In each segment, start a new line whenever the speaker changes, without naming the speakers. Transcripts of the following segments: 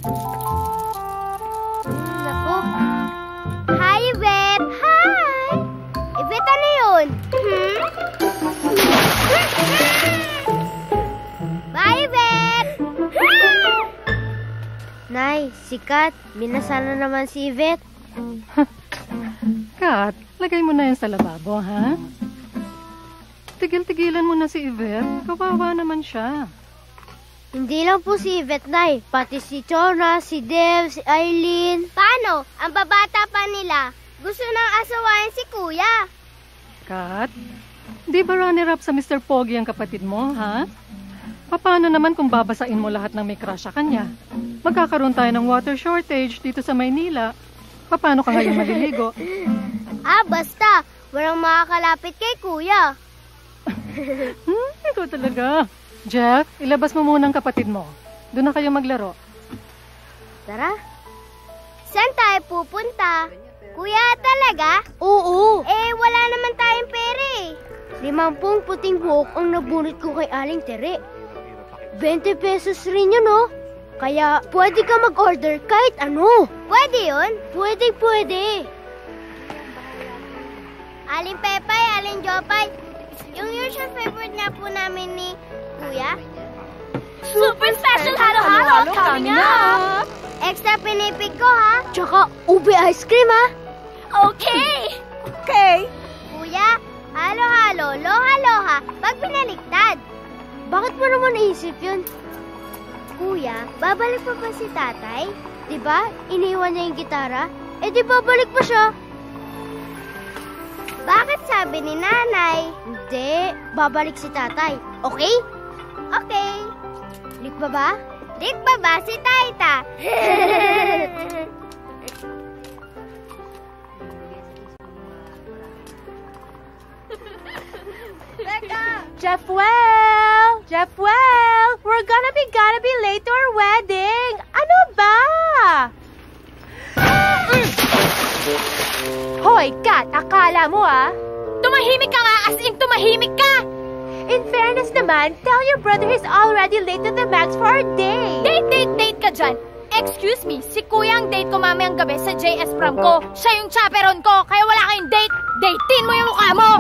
Naku. Hi, Yvette! Hi! Yvette, ano yun? Bye, Yvette! Nay, sikat. Minasa na naman si Yvette.
Kat, lagay mo na yan sa lababo, ha? Tigil-tigilan mo na si Yvette. Kawawa naman siya.
Hindi lang po si Yvette, Nay. Pati si Chona, si Dev, si Eileen. Paano? Ang babata pa nila. Gusto nang asawain si Kuya.
Kat, di ba runner-up sa Mr. Pogi ang kapatid mo, ha? Paano naman kung babasain mo lahat ng may crush sa kanya? Magkakaroon tayo ng water shortage dito sa Maynila. Paano ka ngayon maliligo?
Basta. Walang makakalapit kay Kuya.
Ikaw talaga. Jeff, ilabas mo muna ang kapatid mo. Doon na kayo maglaro.
Tara. Saan tayo pupunta? Kuya, talaga? Oo. Wala naman tayong pera eh. 50 puting buhok ang nabunot ko kay Aling Tere. 20 pesos rin yun, oh. Kaya pwede ka mag-order kahit ano. Pwede yun? Pwede. Aling Pepay, Aling Jopay, yung usual favorite nga po namin ni Kuya. Super special halo-halo coming up! Extra pinipig ko, ha? Tsaka ube ice cream, ha? Okay! Kuya, halo-halo, loha-loha, pag pinaliktad. Bakit mo naman naisip yun? Kuya, babalik pa ba si tatay? Diba, iniwan niya yung gitara? Di babalik pa siya. Bakit sabi ni nanay? Hindi, babalik si tatay. Okay? Okay. Lik ba ba? Lik ba ba si Tayta?
Jeffwell, we're gonna be late to our wedding. Ano ba? Hoy, Kat, akala mo tumahimik ka nga, as in tumahimik ka. In fairness naman, tell your brother he's already late to the max for our date. Date ka dyan. Excuse me, si Kuya ang date ko mamayang gabi sa JS prom ko. Siya yung chaperon ko, kaya wala kayong date. Datein mo yung mukha mo!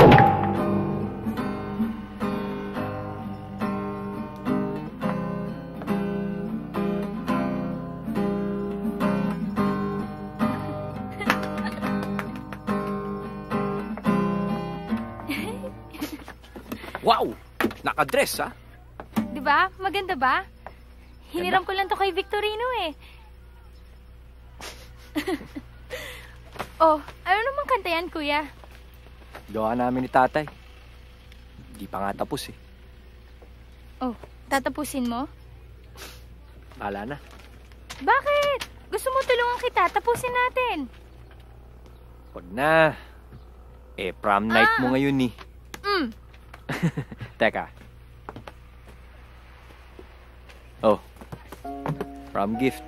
Wow! Nakadress, ha?
Diba? Maganda ba? Hiniram ko lang to kay Victorino eh. Ano namang kanta yan, Kuya?
Gawa namin ni tatay. Di pa nga tapos eh.
Tatapusin mo?
Bahala na.
Bakit? Gusto mo tulungan kita? Tapusin natin.
Wag na. Prom night mo ngayon eh. Teka. Prom gift.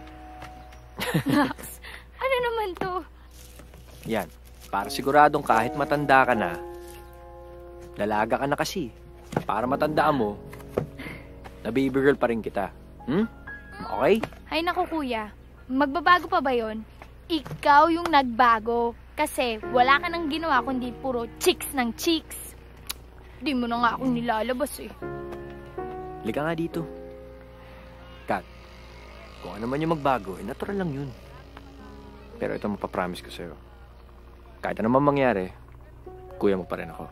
Max, ano naman to?
Yan. Para siguradong kahit matanda ka na, dalaga ka na kasi. Para matandaan mo, na baby girl pa rin kita. Okay?
Ay naku, Kuya. Magbabago pa ba yon? Ikaw yung nagbago. Kasi wala ka nang ginawa kundi puro chicks ng chicks. Di mo na nga akong nilalabas eh.
Liga nga dito. Kat, kung ano man yung magbago, natural lang yun. Pero ito mapapromise ko sa'yo. Kahit ano man mangyari, kuya mo pa rin ako.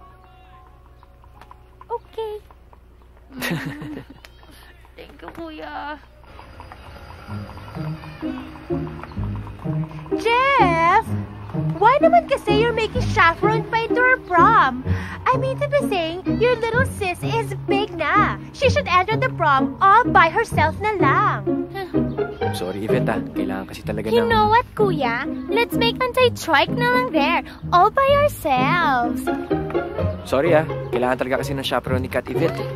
Okay. Thank you, Kuya.
Jeff! Why naman kasi you're making chaperone pa into our prom? I mean to be saying, your little sis is big na. She should enter the prom all by herself na lang.
Sorry, Yvette, kailangan kasi talaga
You know what, Kuya? Let's make anti-trike na lang there, all by ourselves.
Sorry kailangan talaga kasi ng chaperone ni Kat Yvette eh.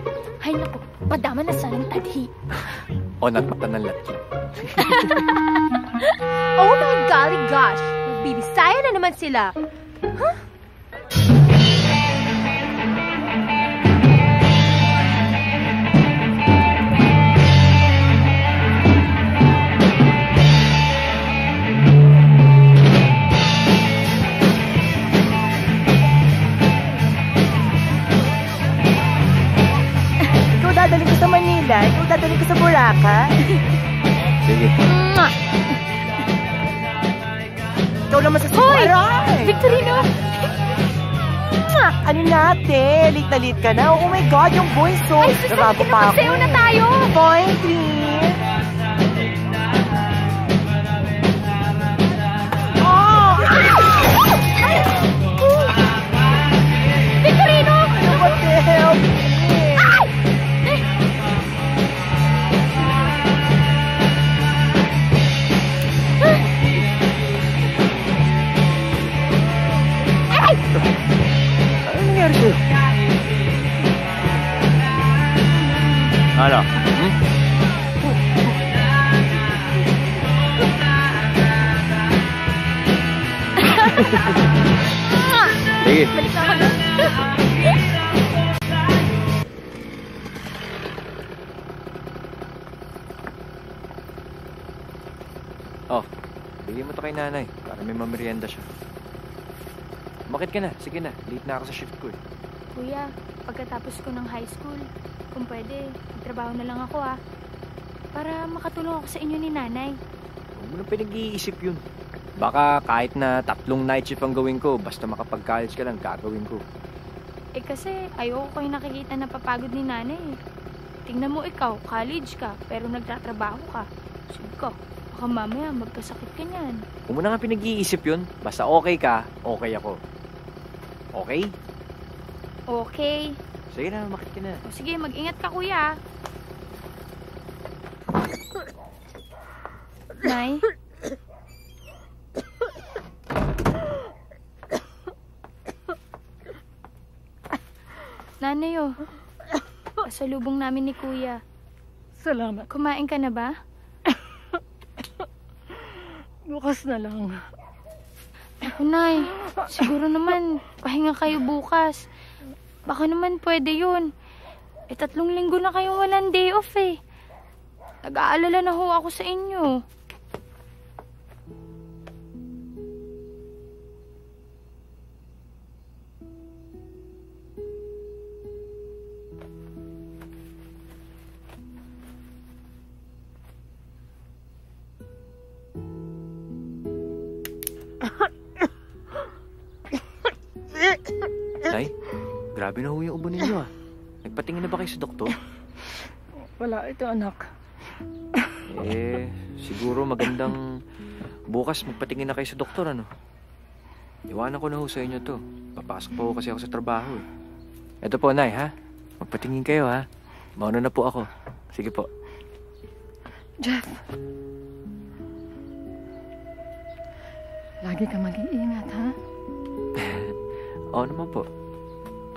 Ay naku, padama na sana ng tadhi.
Natmata ng latki.
Oh my golly gosh! Magbibisaya na naman sila. Huh?
Sige.
Mwah!
Ikaw naman sa
Hoy!
Aray!
Victorino! Mwah!
Ano natin? Late na late ka na. Oh my God, yung voice so...
Ay, sus,
Narago pa ako.
magsayo na tayo!
Point, please. Oh!
Victorino!
What the hell?
Ano nangyari sa'yo? Ano? Sige.
Balik na ako na.
Oh, bigyan mo to kay nanay para may mamerienda siya. Bakit ka na? Sige na. Late na ako sa shift ko eh.
Kuya, pagkatapos ko ng high school, kung pwede, magtrabaho na lang ako para makatulong ako sa inyo ni nanay.
Huwag mo nang pinag-iisip yun. Baka kahit na 3 night shift ang gawin ko, basta makapag-college ka lang, gagawin ko.
Eh kasi, ayoko ko yung nakikita na papagod ni nanay. Tingnan mo ikaw, college ka, pero nagtatrabaho ka. Sige ko, baka mamaya magkasakit ka niyan.
Huwag mo na nga pinag-iisip yun. Basta okay ka, okay ako. Okay?
Okay.
Sige na, makit ka na.
O sige, mag-ingat ka kuya. Nay? Nanay oh, pasalubong namin ni kuya.
Salamat.
Kumain ka na ba?
Bukas na lang.
Ako nay, siguro naman, pahinga kayo bukas. Baka naman pwede yun. 3 linggo na kayong walang day off eh. Nag-aalala na ho ako sa inyo.
Nay, grabe na ho yung ubo ninyo ah. Nagpatingin na ba kayo sa doktor?
Wala ito, anak.
Siguro magandang bukas magpatingin na kayo sa doktor, ano? Iwanan ko na ho sa inyo to. Papasok po kasi ako sa trabaho eh. Eto po, Nay, ha? Magpatingin kayo, ha? Mauna na po ako. Sige po.
Jeff. Lagi ka mag-iingat, ha?
Oo naman po.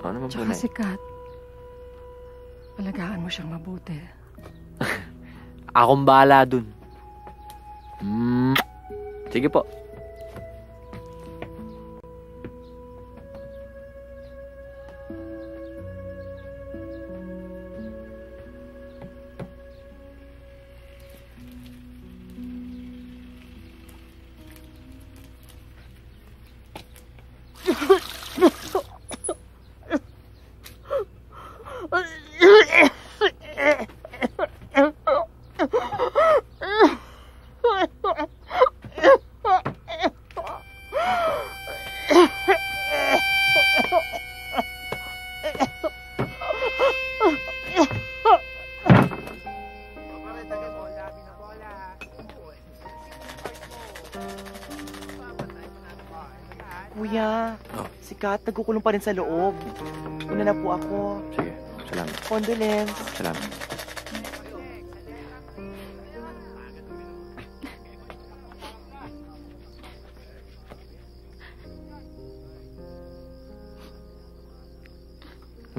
Oo naman po,
Tsaka
Nay.
si Kat. Alagaan mo siyang mabuti.
Akong bahala dun. Sige po.
Kuya, si Kat nagkukulong pa rin sa loob. Una na po ako.
Sige, salamat.
Condolence.
Salamat.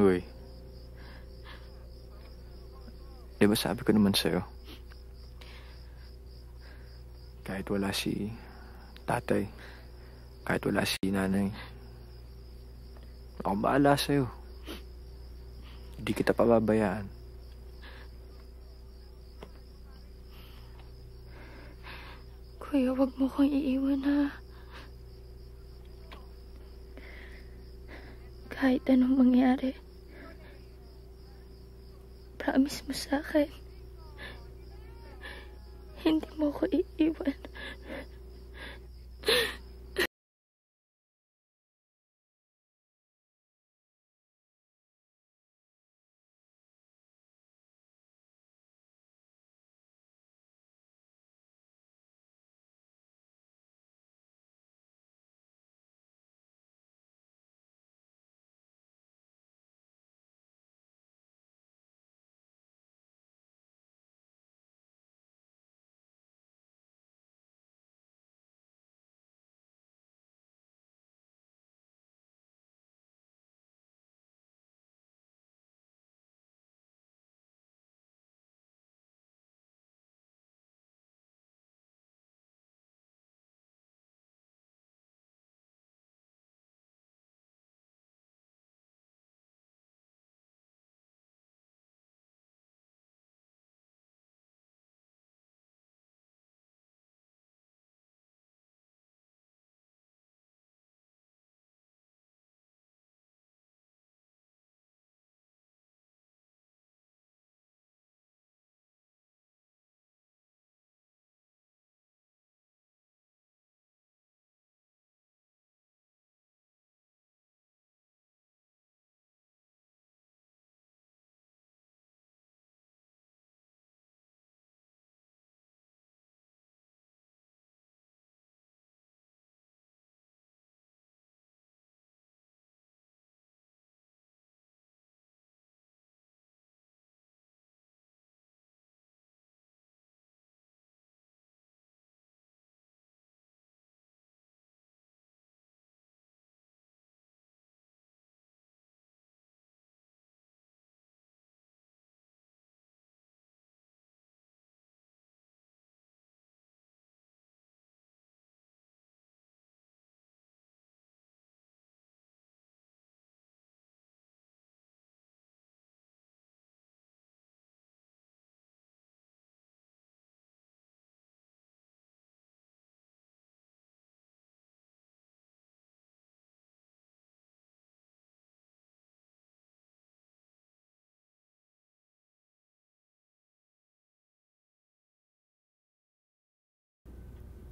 Uy. Di ba sabi ko naman sa'yo? Kahit wala si tatay, kahit wala si nanay, akong bahala sa'yo. Hindi kita pababayaan.
Kuya, wag mo kong iiwan ha. Kahit anong mangyari, promise mo sa akin, Hindi mo ko iiwan.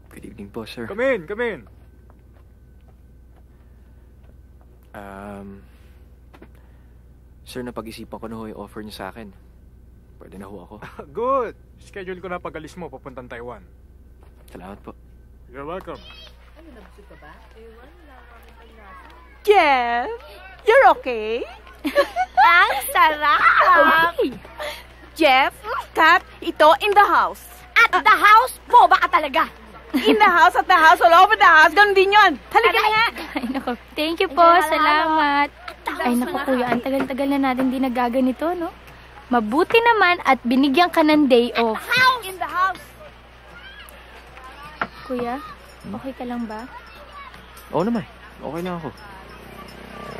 Good evening po, sir.
Come in, come in.
Sir, napag-isipan ko na ho yung offer niyo sa akin. Pwede na ho ako.
Good. Schedule ko na pag-alis mo papuntang Taiwan.
Salamat po.
You're welcome.
Jeff, you're okay?
Ang sarap!
Jeff, Kat, ito in the house.
At the house, boba ka talaga.
In the house, at the house, all over the house. Ganun din yun. Halika na nga.
Ay, naku. Thank you po. Salamat. Ay, naku, kuya. Ang tagal-tagal na natin di nagaganito, no? Mabuti naman at binigyan ka ng day off.
In the house.
Kuya, okay ka lang ba?
Oo naman. Okay lang ako.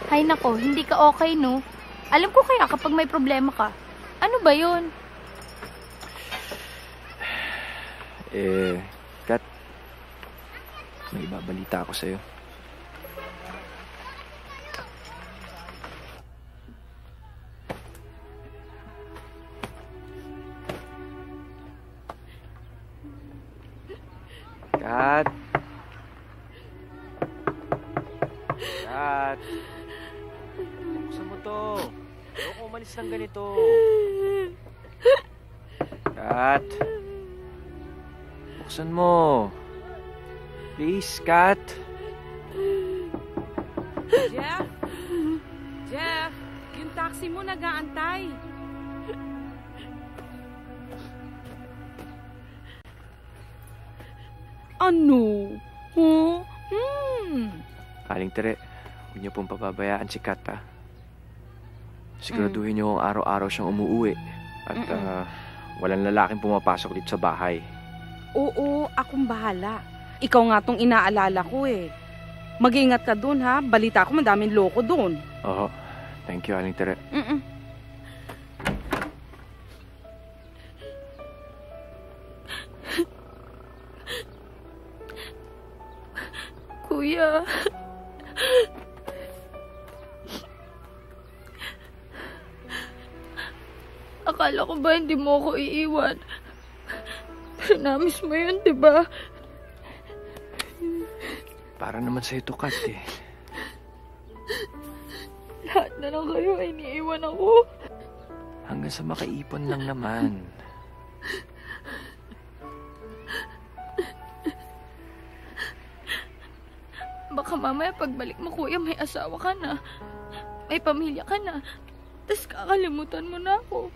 Ay, nako. Hindi ka okay, no? Alam ko kaya kapag may problema ka. Ano ba yun?
Kat, may ibabalita ako sa'yo. Kat! Kat! Buksan mo to. Ayoko umalis ng ganito. Kat! Buksan mo. Please, Kat.
Jeff? Jeff, yung taxi mo nag-aantay.
Ano? Huh?
Aling Tere, huwag niyo pong pababayaan si Kat, ha? Siguraduhin niyo kung araw-araw siyang umuuwi. At walang lalaking pumapasok dito sa bahay.
Oo, akong bahala. Ikaw nga tong inaalala ko eh. Mag-ingat ka dun ha. Balita ko madaming loko dun.
Oo. Thank you, Aling Tere.
Kuya. Akala ko ba hindi mo ako iiwan? Prinamis mo yun, diba?
Para naman sa'yo to, Kat, eh.
Lahat na lang kayo ay iniiwan ako.
Hanggang sa makaipon lang naman.
Baka mamaya pagbalik mo, kuya, may asawa ka na. May pamilya ka na. Tapos kakalimutan mo na ako.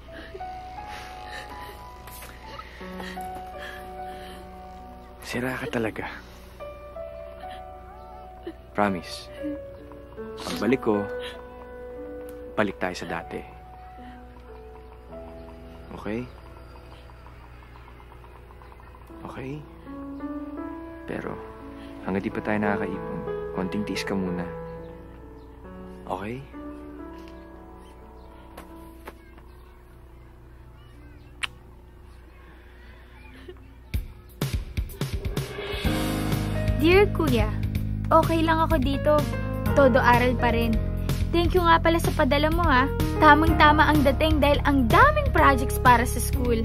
Sira ka talaga. Promise. Pagbalik ko, balik tayo sa dati. Okay? Okay? Pero, hanggang di pa tayo nakakaipon, konting tiis ka muna. Okay?
Dear Kuya, okay lang ako dito. Todo aral pa rin. Thank you nga pala sa padala mo ha. Tamang-tama ang dating dahil ang daming projects para sa school.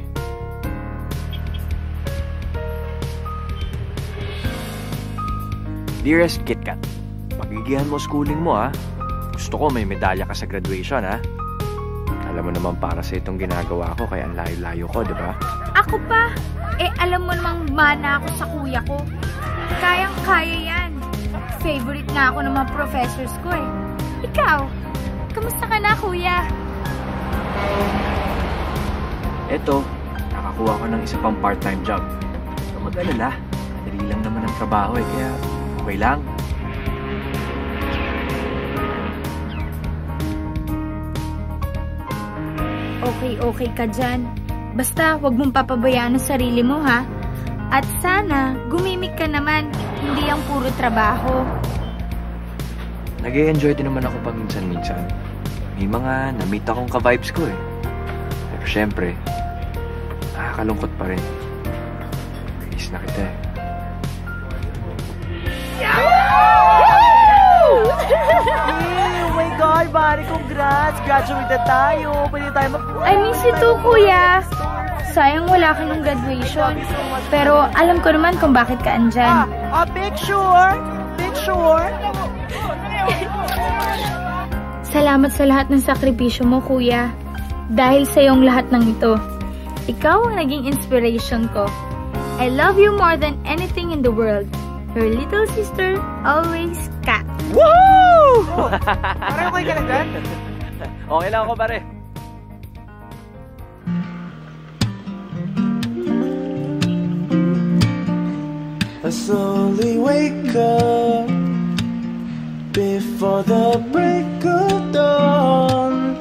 Dearest KitKat, pagigihan mo schooling mo ha. Gusto ko may medalya ka sa graduation ha. Alam mo naman para sa itong ginagawa ko kaya ang layo-layo ko, di ba?
Ako pa? Alam mo namang mana ako sa kuya ko. Kayang-kaya yan. Favorite nga ako ng mga professors ko eh. Ikaw, kamusta ka na, kuya?
Eto, nakakuha ko ng isa pang part-time job. So mag-alala, madali lang naman ang trabaho eh, kaya okay lang.
Okay ka dyan. Basta huwag mong papabayaan ang sarili mo ha. At sana, gumimik ka naman, hindi ang puro trabaho.
Nag-e-enjoy din naman ako paminsan-minsan. May mga na-meet akong ka-vibes ko eh. Pero syempre, nakakalungkot pa rin. Miss na kita eh.
Oh my God, Mari, congrats! Graduate na tayo! Pwede tayo
I miss you too, kuya! Sayang wala ka ng graduation. Pero alam ko naman kung bakit ka andyan.
Picture! Picture!
Salamat sa lahat ng sakripisyo mo, kuya. Dahil sa iyong lahat ng ito. Ikaw ang naging inspiration ko. I love you more than anything in the world. Your little sister, always, Kat.
Woo! Parang okay ka na dyan?
Okay lang ako, pare.
I slowly wake up before the break of dawn.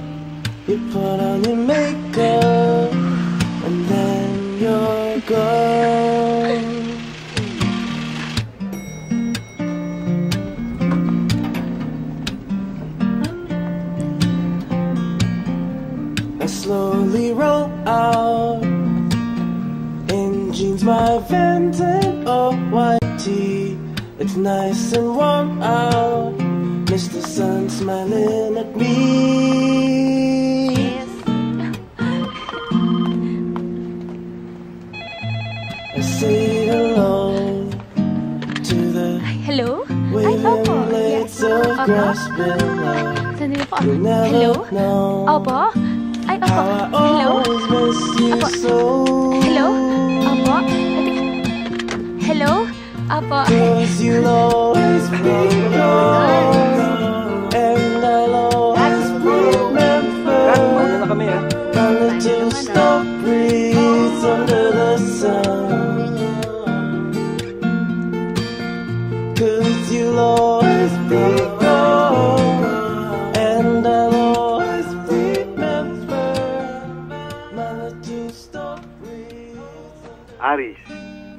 You put on your makeup and then you're gone. I slowly roll out in jeans, my Vans and white tee. It's nice and warm out. Mr. Sun smiling at me. I say hello to the waving blades of grass below. You'll never know
Opo? Ay, opo.
how I
Hello?
always miss you so.
Hello? Opo? Hello? Opo.
'Cause you'll always be gone, and I'll always remember my little stories under the sun. 'Cause you'll always be gone, and I'll always remember my little stories.
Aris,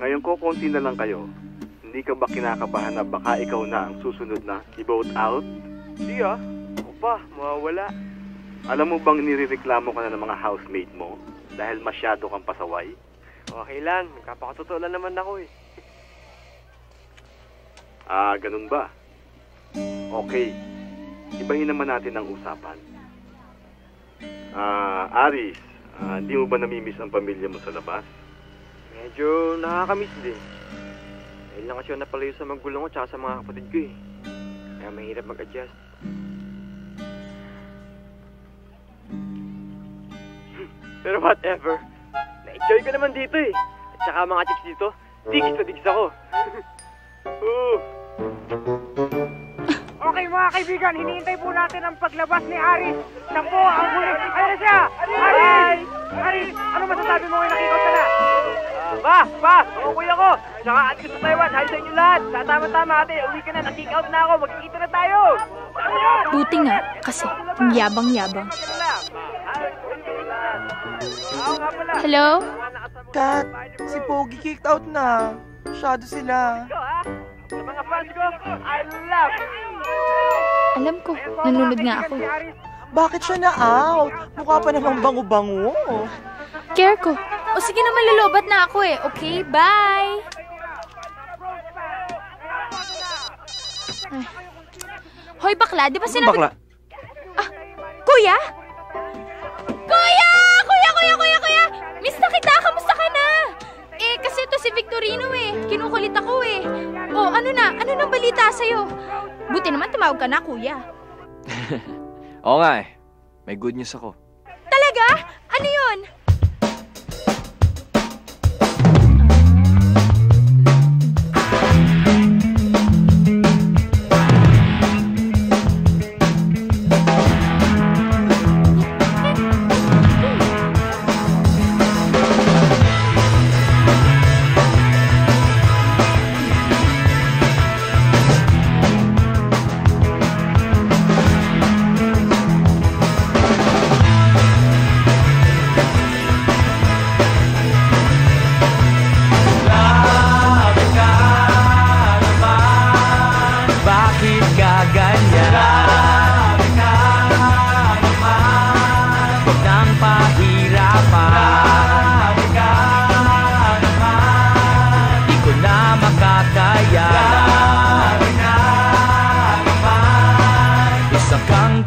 ngayon ko konti na lang kayo. Hindi ka ba kinakabahan na baka ikaw na ang susunod na i-vote out? Hindi ah. Ako pa, mawawala. Alam mo bang nirereklamo ka na ng mga housemate mo dahil masyado kang pasaway?
Okay lang, kapakatotoo lang naman ako eh.
Ah, ganun ba? Okay. Ibahin naman natin ang usapan. Aris, hindi mo ba namimiss ang pamilya mo sa labas? Medyo nakakamiss din. Dahil lang kasi ako napalayo sa magulang ko tsaka sa mga kapatid ko eh. Kaya mahirap mag-adjust. Pero whatever. Na-enjoy ko naman dito eh. At saka mga chicks dito, digis na digis ako.
Okay mga kaibigan, hinihintay po natin ang paglabas ni Aris. Siya po ang huli. Ayan na siya! Aris! Aris! Ano masasabi mo ngayon nakikot ka na?
Umuwi ako! Tsaka ate ko sa Taiwan, hayo sa inyo lahat! Sa tama-tama ate, uwi ka na, nag-kick out na ako, magkikita na tayo!
Buti nga, kasi ang yabang-yabang. Hello?
Kat, si Pogi kicked out na. Masyado sila.
Sa mga fans ko, I love!
Alam ko, nanonood nga ako.
Bakit siya na-out? Mukha pa namang bango-bango.
Care ko. O sige naman, lalobat na ako eh. Okay, bye! Ay. Hoy, bakla, di ba sinabi...
Bakla?
Ah, kuya? Kuya! Kuya! Miss na kita, kamusta ka na? Eh, kasi ito si Victorino eh. Kinukulit ako eh. Oh, ano nang balita sa'yo? Buti naman tumawag ka na, kuya.
Oo nga eh. May good news ako.
Talaga? Ano yun?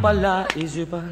Pala isipan.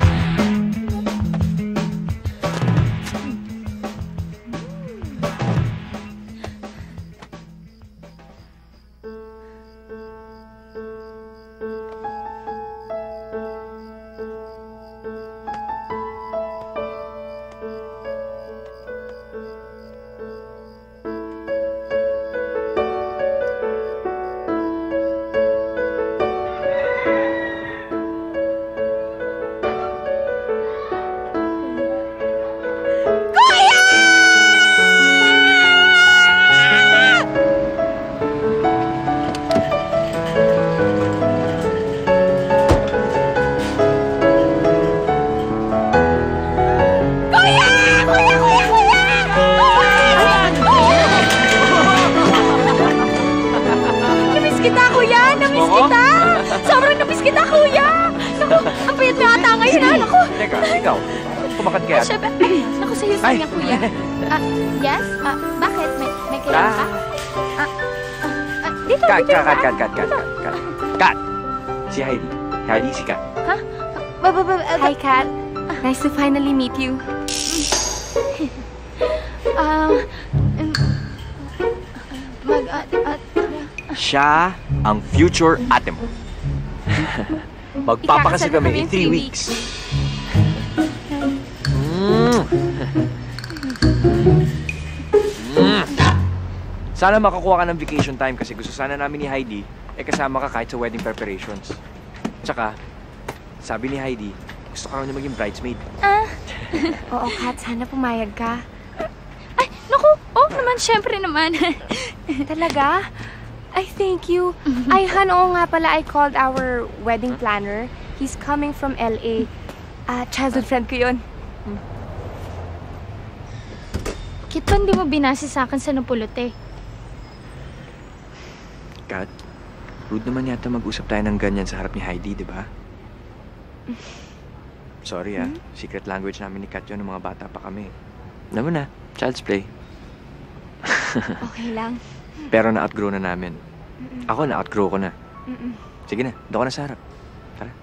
Naku, sa'yo niya, kuya. Yes? Bakit? May kailangan ka? Dito,
Kat! Si Heidi. Heidi, si Kat.
Ha? Hi, Kat. Nice to finally meet you.
Siya ang future ate mo. Magpapakasal kami in 3 weeks. Sana makakuha ka ng vacation time kasi gusto sana namin ni Heidi kasama ka kahit sa wedding preparations. Tsaka, sabi ni Heidi, gusto ka raw niya maging bridesmaid.
Oo, Kat, sana pumayag ka. Ay, naku! Naman, syempre naman.
Talaga? Ay, thank you. Ay, Han, oo nga pala, I called our wedding planner. He's coming from LA. Childhood friend ko yun.
Kit pa hindi mo binasi sa akin sa napulot eh.
Kat, rude naman yata mag-usap tayo ng ganyan sa harap ni Heidi, di ba? Sorry secret language namin ni Kat yun ng mga bata pa kami. Alam mo na, child's play.
Okay lang.
Pero na-outgrow na namin. Ako, na-outgrow ko na. Sige na, doon ka na sa harap. Tara.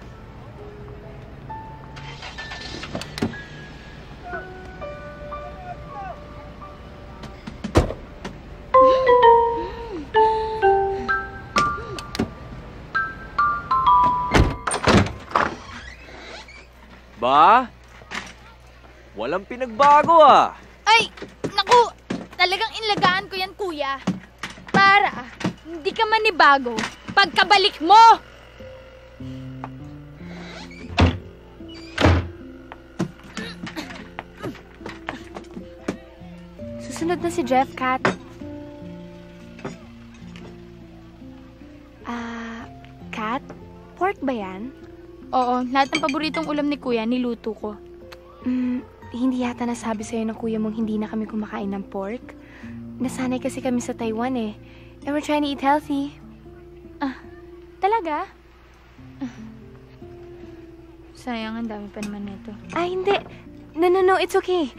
Ba? Walang pinagbago ah.
Ay, naku! Talagang inlagaan ko yan, kuya. Para hindi ka manibago pagkabalik mo!
Susunod na si Jeff, Kat. Kat? Pork ba yan?
Oo, lahat ng paboritong ulam ni kuya, niluto ko.
Hindi yata nasabi sa'yo ng kuya mong hindi na kami kumakain ng pork. Nasanay kasi kami sa Taiwan eh. And we're trying to eat healthy.
Talaga? Sayang, ang dami pa naman nito.
Ay, hindi. No, it's okay.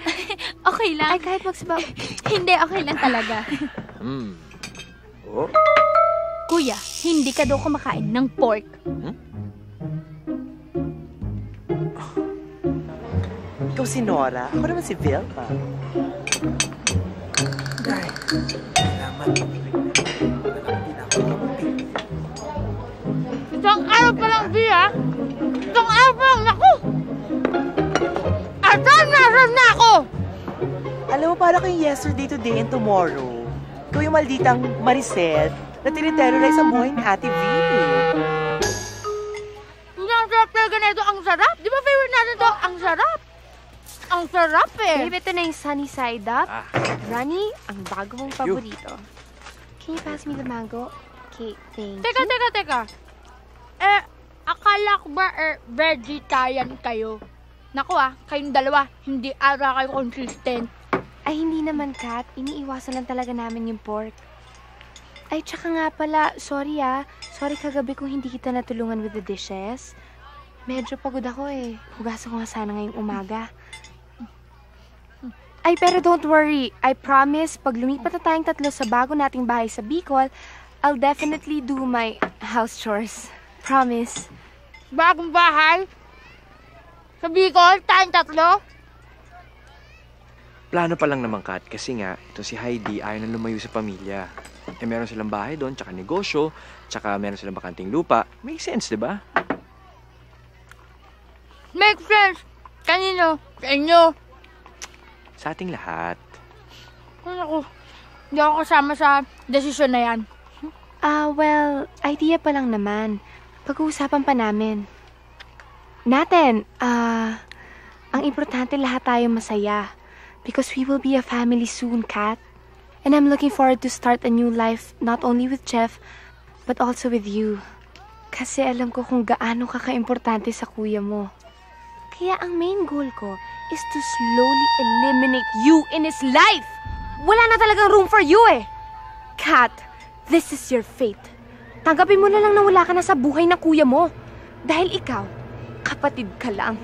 Okay lang.
Ay, kahit magsabaw.
Hindi, okay lang talaga.
Oh?
Kuya, hindi ka daw kumakain ng pork.
Ikaw si Nora. Ako naman si Vilma. Ay, salamat.
Isang araw pa lang, Bia. Isang araw pa lang, naku! Asan na ako?
Alam mo, para kayong yesterday, today, and tomorrow. Ikaw yung malditang Maricel na tiniterrorize ang buhay ni Ate V.
Ang sarap talaga na ito. Ang sarap. Di ba favorite natin ito? Ang sarap. Ang sarap eh.
Babe, ito na yung sunny side up. Ronnie, ang bago mong paborito. Can you pass me the mango? Okay, thank you.
Teka. Akala ko ba vegetarian kayo? Naku kayong dalawa, hindi ata kayo consistent.
Ay, hindi naman, Kat. Iniiwasan lang talaga namin yung pork. Ay, tsaka nga pala, sorry Sorry kagabi kung hindi kita natulungan with the dishes. Medyo pagod ako eh. Hugasan ko nga sana ngayong umaga. Ay, pero don't worry. I promise, pag lumipat na tayong tatlo sa bago nating bahay sa Bicol, I'll definitely do my house chores. Promise.
Bagong bahay? Sa Bicol, tayong tatlo?
Plano pa lang naman, Kat, kasi nga, ito si Heidi ayaw na lumayo sa pamilya. Meron silang bahay doon, tsaka negosyo, tsaka meron silang bakanting lupa. Make sense, di ba?
Make sense. Kanino? Sa inyo?
Sa ating lahat.
Ako, hindi ako kasama sa desisyon na yan.
Well, idea pa lang naman. Pag-uusapan pa namin. Ang importante lahat tayo masaya. Because we will be a family soon, Kat. And I'm looking forward to start a new life, not only with Jeff, but also with you. Kasi alam ko kung gaano ka ka-importante sa kuya mo. Kaya ang main goal ko is to slowly eliminate you in his life. Wala na talagang room for you eh. Kat, this is your fate. Tanggapin mo na lang na wala ka na sa buhay na kuya mo. Dahil ikaw, kapatid ka lang.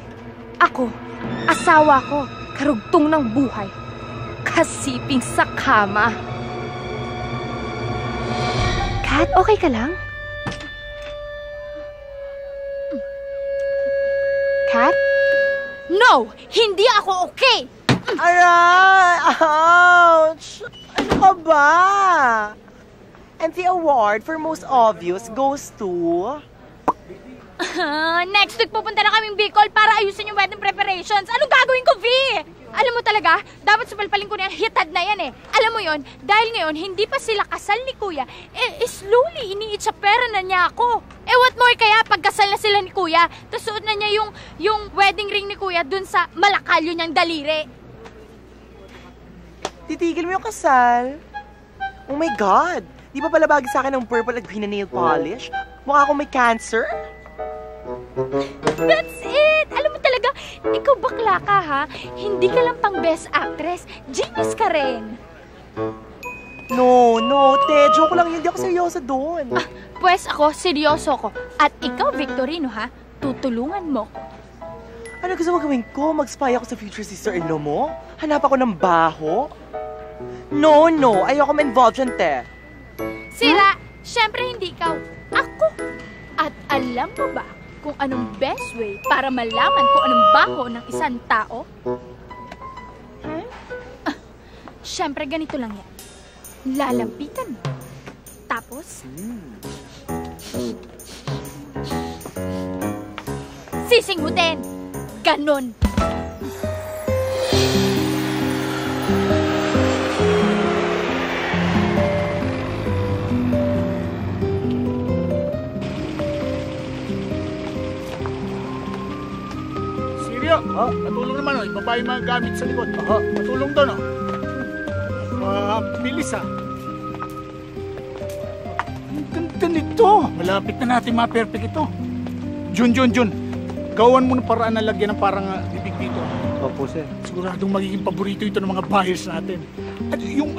Ako, asawa ko, karugtong ng buhay. Kasiping sa kama. Kat, okay ka lang? Kat?
No! Hindi ako okay!
Aray! Ouch! Ano ka ba? And the award for most obvious goes to...
Next week pupunta na kaming Bicol para ayusin yung wedding preparations. Anong gagawin ko, V? Alam mo talaga, dapat supalpalin ko na yung hitad na yan eh. Alam mo yon, dahil ngayon hindi pa sila kasal ni Kuya, slowly iniit sa pera na niya ako. What more kaya pagkasal na sila ni Kuya, tapos suot na niya yung wedding ring ni Kuya dun sa malakalyo niyang daliri.
Titigil mo yung kasal? Oh my God! Di ba pala bagay sa akin ng purple at green na nail polish? Mukha akong may cancer?
That's it! Alam mo talaga, ikaw bakla ka ha? Hindi ka lang pang best actress, genius ka rin.
No, te. Joke lang, hindi ako seryoso doon.
Pues ako, seryoso ko. At ikaw, Victorino ha? Tutulungan mo ko.
Ano gusto mo gawin ko? Mag-spy ako sa future sister-in-law mo? Hanap ako ng baho? No. Ayoko ma-involve dyan, te.
Sila, syempre hindi ikaw. Ako. At alam mo ba kung anong best way para malaman kung anong baho ng isang tao? Syempre ganito lang yan. Lalampitan mo. Tapos, sisingutin. ganon.
Sirio, matulong naman oh. Ibaba yung mga gamit sa likod. Matulong doon oh. Bilis ah. Ang ganda nito. Malapit na natin ma-perfect ito. Jun. Gawan mo ng paraan na lagyan ng parang bibig dito.
Opo, sir.
Siguradong magiging paborito ito ng mga buyers natin. At yung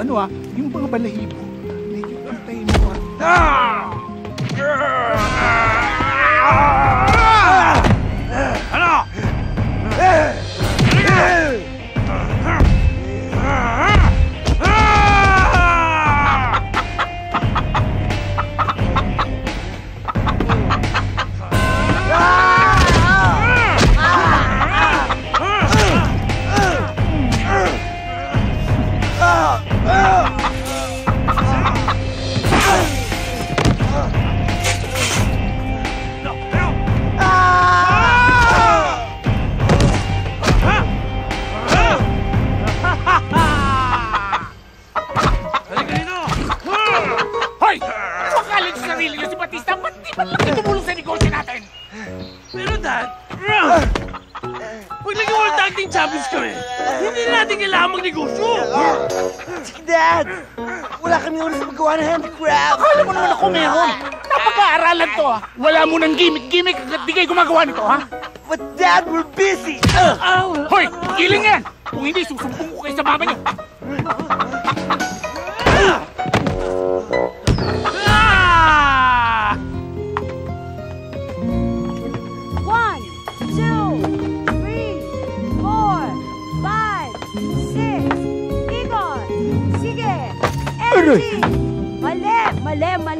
yung mga balahibo. Medyo antayin mo Ano?
Champions kami. Hindi natin kailangan magnegosyo.
Dad, wala kami oras sa magawa ng handicraft.
Akala mo naman ako meron. Napag-aaralan to ha. Wala mo ng gimmick hanggat di kayo gumagawa nito ha.
But Dad, we're busy.
Hoy, giling yan. Kung hindi, susumbong ko kayo sa mama niyo.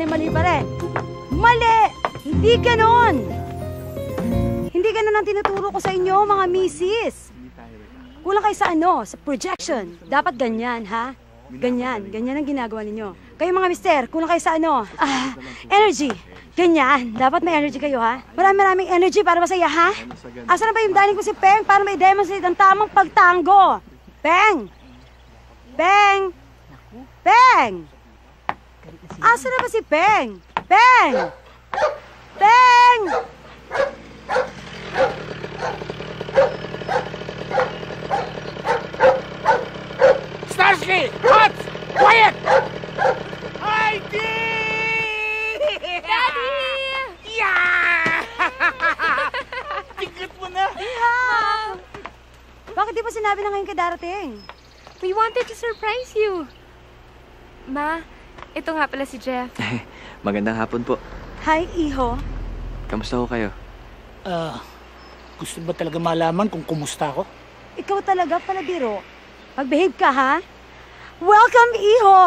Mali pa rin. Mali! Hindi ganon! Hindi ganon ang tinuturo ko sa inyo, mga misis. Kulang kayo sa sa projection. Dapat ganyan, ha? Ganyan ang ginagawa ninyo. Kayo mga mister, kulang kayo sa energy. Ganyan. Dapat may energy kayo, ha? Maraming energy para masaya, ha? Asa na ba yung daling ko si Peng para may demonstrate ang tamang pagtango? Peng! Peng! Peng! Asa na ba si Peng? Peng! Peng!
Starsky! Hot! Quiet! Heidi!
Daddy!
Yeah! Tigat mo na!
Bakit di ba sinabi na ngayon ka darating?
We wanted to surprise you. Ma, ito nga pala si Jeff.
Magandang hapon po.
Hi, Iho.
Kamusta ho kayo?
Gusto ba talaga malaman kung kumusta ako?
Ikaw talaga pala, biro. Mag-behave ka, ha? Welcome, Iho!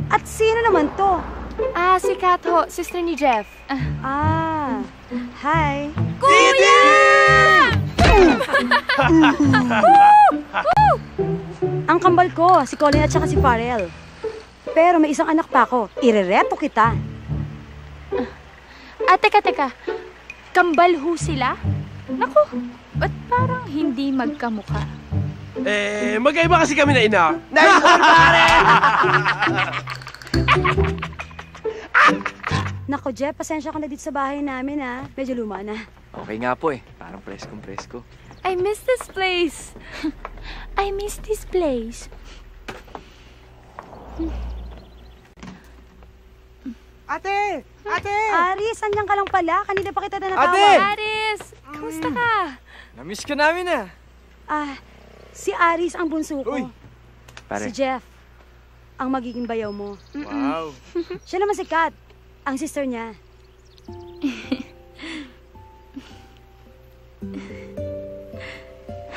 At sino naman to?
Si Kat ho, sister ni Jeff.
Hi.
Kuya!
Ang kambal ko, si Colin at saka si Farrell. Pero may isang anak pa ako. Irereto kita.
Teka. Kambal ho sila? Naku, ba't parang hindi magkamukha?
Magkaiba kasi kami na ina.
Naipon pa rin!
Nako, Jeff, pasensya ka na dito sa bahay namin, ha? Medyo luma na.
Okay nga po eh. Parang preskong-presko.
I miss this place. I miss this place.
Ate!
Aris, andyan ka lang pala. Kanina pa kita na natawag.
Ate!
Aris, kamusta ka?
Namiss ka namin ah.
Si Aris ang bunso ko.
Uy! Pare.
Si Jeff, ang magiging bayaw mo.
Wow!
Siya naman si Kat, ang sister niya.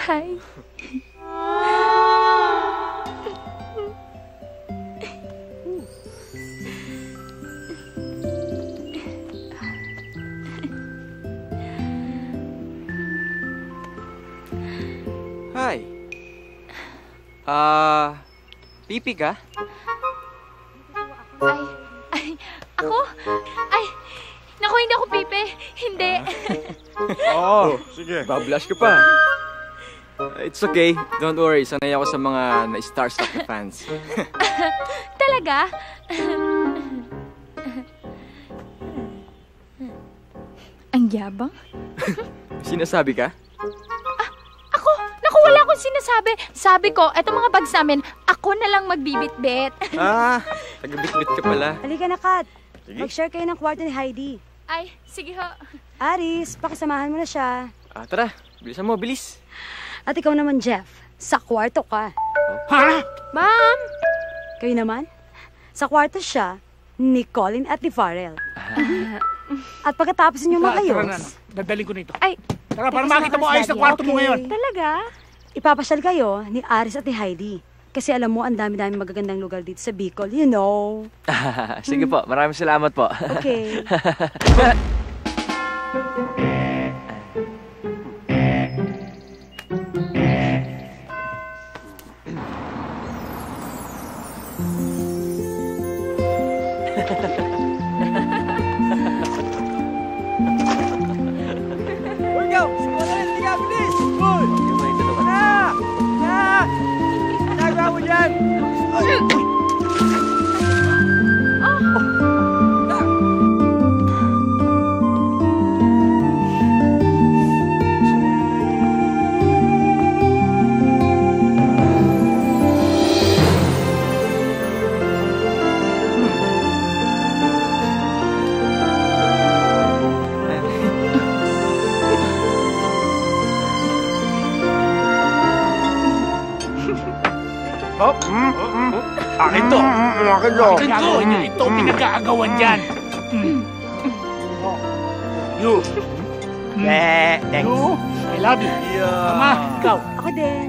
Hi.
Hi. Pipi ka?
Ako? Naku, hindi ako pipe. Hindi.
Oo, sige.
Bablush ka pa. It's okay. Don't worry. Sanay ako sa mga na-starstruck na fans.
Talaga? Ang yabang?
Sinasabi ka?
Ako? Naku, wala akong sinasabi. Sabi ko, eto mga bags namin, ako na lang magbibit-bit.
Taga-bit-bit ka pala.
Halika na, Kat.
Sige.
Mag-share kayo ng kwarto ni Heidi.
Ay, sige ho.
Aris, pakisamahan mo na siya.
Tara. Bilisan mo, bilis.
At ikaw naman, Jeff. Sa kwarto ka.
Ha?
Ma'am!
Kayo naman? Sa kwarto siya, ni Colin at ni Farrell. At pagkatapos ninyo makayos...
Dadaling ko nito.
Ay,
tara, para makita mo ayos ang kwarto mo ngayon.
Talaga?
Ipapasyal kayo ni Aris at ni Heidi. Kasi alam mo, ang dami-dami magagandang lugar dito sa Bicol, you know.
Sige po, maraming salamat po.
Okay.
Akin to. Akin to. Ito ang pinag-aagawan dyan. You.
Thanks.
You. I love you. Mama, ikaw.
Ako din.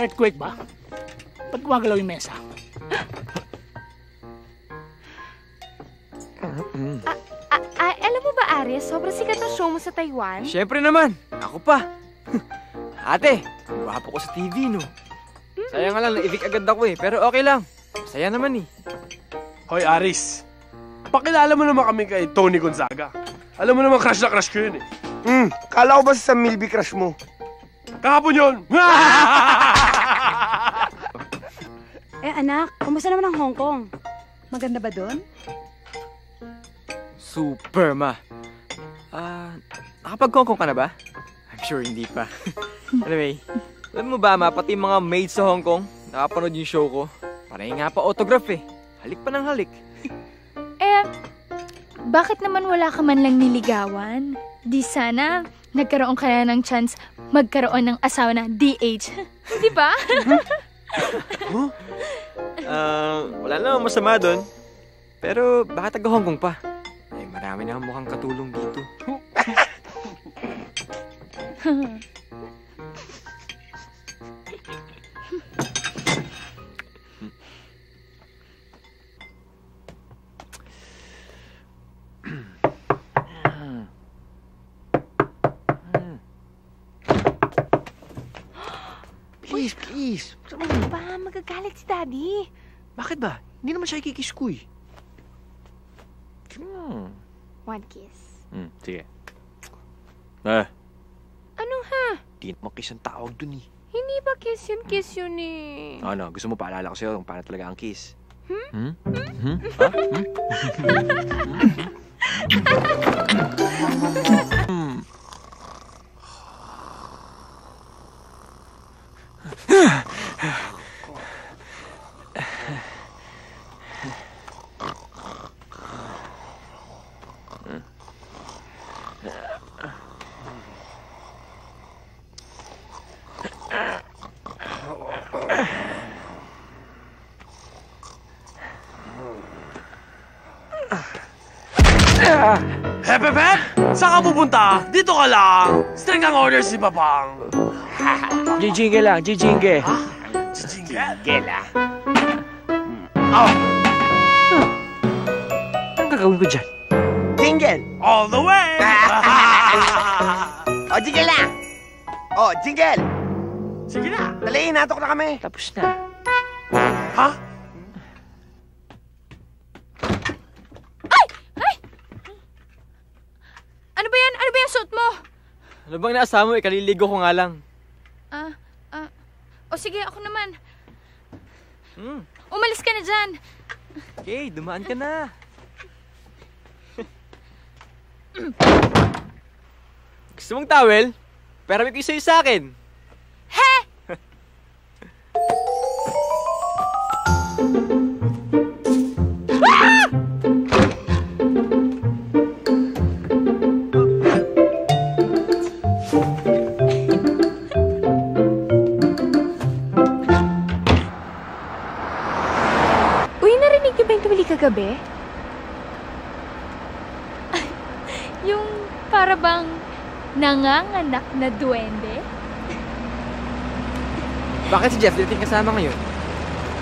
Earthquake ba? Ba't gumagalaw yung mesa?
Alam mo ba, Aris, sobrang sikat ng show mo sa Taiwan?
Siyempre naman. Ako pa. Ate, gwapo ko sa TV, no? Sayang nga lang, naibig agad ako eh. Pero okay lang. Masaya naman eh.
Hoy, Aris. Pakilala mo naman kami kay Tony Gonzaga. Alam mo naman, crush na crush ko yun eh.
Kala ko ba sa Milby crush mo?
Kahapon yun!
Anak, kumusta naman ang Hong Kong? Maganda ba doon?
Super, ma. Nakapag-Hong Kong ka na ba? I'm sure hindi pa. Anyway, alam mo ba, ma, pati mga maids sa Hong Kong, nakapanood yung show ko. Parang nga pa autograph eh. Halik pa ng halik.
Bakit naman wala ka man lang niligawan? Di sana nagkaroon ka na ng chance magkaroon ng asawa na DH. Di ba?
Wala namang masama doon. Pero bakit taga-Hong Kong pa? Eh, marami na mukhang katulong dito. Please.
Ano ba? Magagalit si Daddy.
Bakit ba? Hindi naman siya ikikiss ko eh.
One kiss.
Sige.
Ano ha?
Di naman kiss ang tawag dun eh.
Hindi ba kiss yun eh?
Ano, gusto mo paalala ko sa'yo kung paano talaga ang kiss?
Hep! Saan ka pupunta? Dito ka lang! String ang orders si Papang!
Jijinge lang, jijinge.
Jingle, ah.
Anong gagawin ko dyan?
Jingle!
All the way!
O, jingle na! O, jingle!
Sige na!
Dali, natok na kami.
Tapos na.
Ha?
Ay! Ay! Ano ba yan? Ano ba yung suot mo?
Ano bang naasahan mo? Ikaliligo ko nga lang.
O sige, ako naman. Umalis ka na dyan.
Okay, dumaan ka na. Gusto mong towel? Pero may sa'yo sa akin.
He! Uy, narinig niyo ba yung tumili kagabi? Yung para bang nanganganak na duwende?
Bakit si Jeff dating kasama ngayon?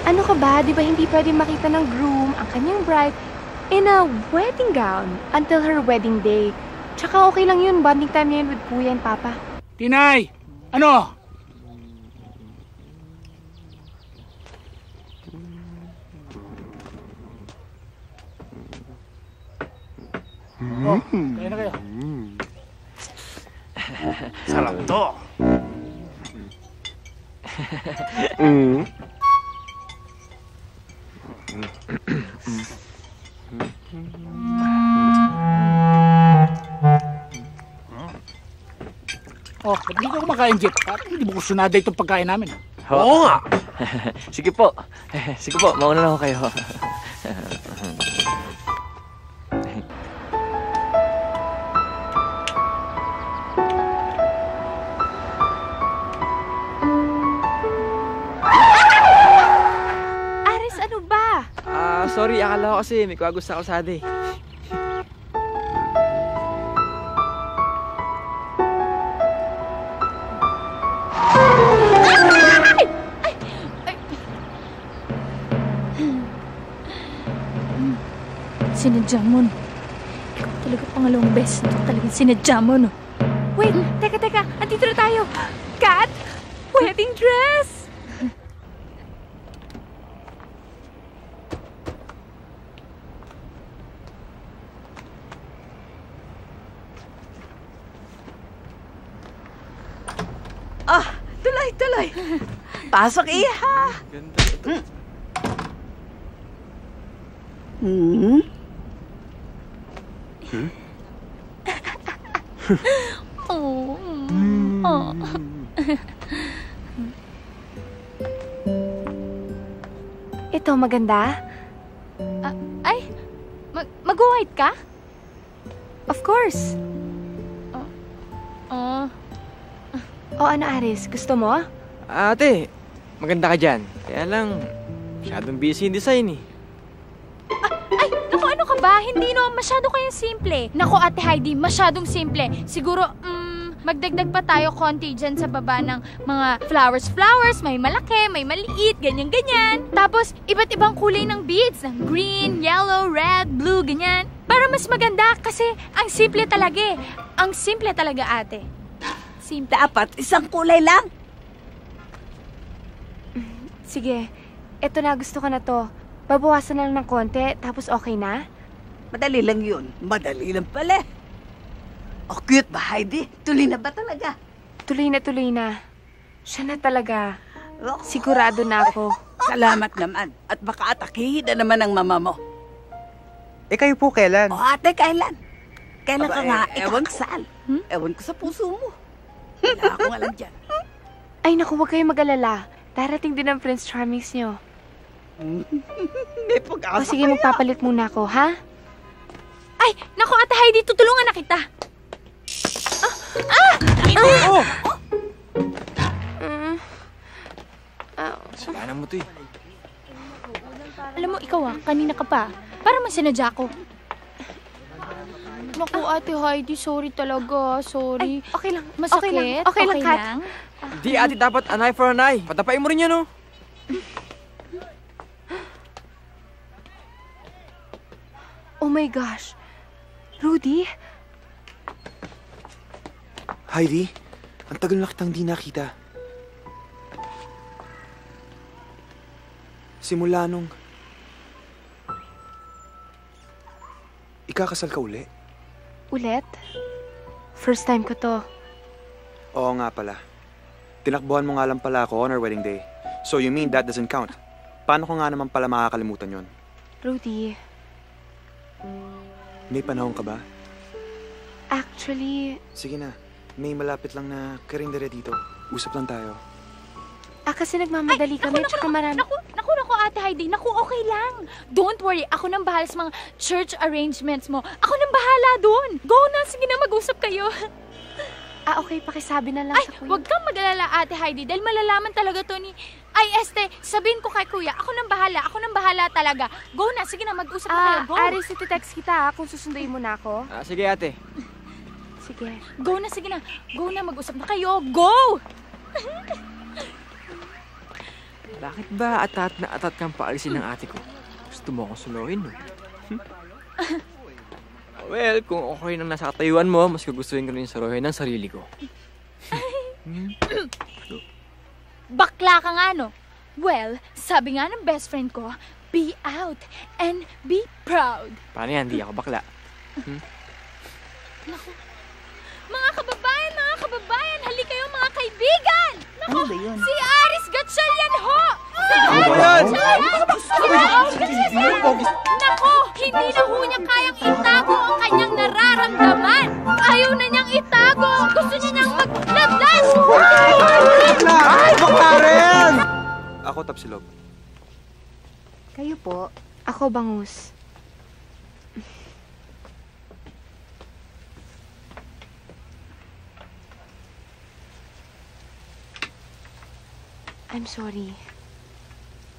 Ano ka ba? Di ba hindi pwede makita ng groom ang kanyang bride in a wedding gown until her wedding day? Tsaka okay lang yun. Bonding time yun with Kuya and Papa.
Tinay! Ano? Oh, kaya na kayo.
Sarap to.
Oh, ba't hindi ka kumakain, Jeff? Parang hindi mo kusunada itong pagkain namin.
Oo nga.
Sige po. Sige po, mauna na ako kayo.
Aris, ano ba?
Sorry, akala ko kasi may kuwagos sa kalsada eh.
Sinadya mo, no? Ikaw talaga pangalawang beses na talagang sinadya mo, no? Wait, teka, andito na tayo. Kat, wedding dress!
Tuloy. Pasok, Iha.
Ganda ito.
Ito, maganda? Mag-white ka? Of course. O ano, Aris? Gusto mo?
Ate, maganda ka dyan. Kaya lang, masyadong busy yung design eh.
Naku, ano ka ba? Hindi no, masyado kayong simple. Naku, Ate Heidi, masyadong simple. Siguro, magdagdag pa tayo konti dyan sa baba ng mga flowers. May malaki, may maliit, ganyan-ganyan. Tapos, iba't ibang kulay ng beads. Ng green, yellow, red, blue, ganyan. Para mas maganda kasi ang simple talaga eh. Ang simple talaga, ate. Simple.
Dapat isang kulay lang.
Sige, eto na, gusto ko na to. Babawasan na lang ng konti, tapos okay na?
Madali lang yun. Madali lang pala. Oh, cute ba, Heidi? Tuloy na ba talaga?
Tuloy na. Siya na talaga. Sigurado na ako.
Salamat naman. At baka atakihin na naman ang mama mo.
Eh, kayo po kailan?
Oh, ate, kailan? Kailan ka nga
ewan
ikakasal? Ewan ko sa puso mo. Wala akong alam dyan.
Ay, naku, huwag kayong mag-alala. Darating din ang Prince Charmings nyo.
May pag-asa
o sige, magpapalit muna ako, ha? Ay, naku, Ate Heidi, tutulungan na kita.
Kasalanan mo to eh.
Alam mo, ikaw kanina ka pa. Para masinadya ko. Naku, Ate Heidi, sorry talaga. Sorry. Ay, okay lang. Masakit?
Okay lang, Kat.
Di, ate, dapat an eye for an eye. Patapain mo rin yan, oh.
my gosh. Rudy?
Heidi, ang tagal na kitang di nakita. Simula nung ikakasal ka uli.
Ulit? First time ko to.
Oo nga pala. Tinakbuhan mo nga lang pala ako on our wedding day. So you mean that doesn't count? Paano ko nga naman pala makakalimutan yon?
Rudy.
May panahon ka ba?
Actually...
Sige na. May malapit lang na karindere dito. Usap lang tayo.
Kasi nagmamadali kami, tsaka marami...
Naku, Ate Heidi. Naku, okay lang. Don't worry. Ako nang bahala sa mga church arrangements mo. Ako nang bahala doon. Go na. Sige na, mag-usap kayo.
Okay. Pakisabi na lang sa kuya.
Huwag kang mag-alala, Ate Heidi. Dahil malalaman talaga to ni... sabihin ko kay kuya. Ako nang bahala talaga. Go na. Sige na, mag-usap na kayo. Go.
Aris, iti-text kita kung susunduin mo na ako.
Sige, ate.
Sige.
Go na, sige na. Go na, mag-usap na kayo. Go!
Bakit ba atat na atat kang paalisin ng ate ko? Gusto mo akong suluhin, no? Well, kung okay nang nasa katayuan mo, mas gugustuhin ko rin saruhin ng sarili ko.
Bakla ka nga, no? Well, sabi nga ng best friend ko, be out and be proud.
Paano yan? Di ako bakla.
Naku. Mga kababayan, hali kayo mga kaibigan! Naku,
ano ba yun?
Si Aris Gatchalian ho! Naku, hindi na ho niya kayang itago ang kanyang nararamdaman. Ayaw na niyang itago. Gusto niya niyang maglablas.
Ay, Karen! Ako, Tapsilog.
Kayo po. Ako, Bangus. I'm sorry.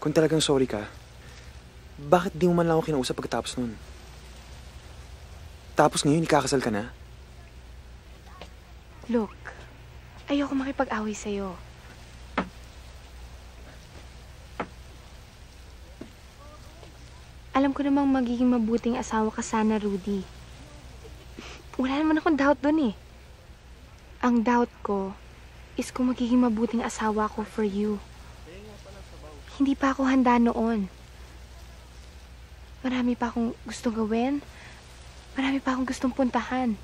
Kung talagang sorry ka, bakit di mo man lang ako kinausap pagkatapos nun? Tapos ngayon, ikakasal ka na?
Look, ayoko makipag-away sa'yo. Alam ko namang magiging mabuting asawa ka sana, Rudy. Wala naman akong doubt dun eh. Ang doubt ko is kung magiging mabuting asawa ko for you. Hindi pa ako handa noon. Marami pa akong gustong gawin. Marami pa akong gustong puntahan.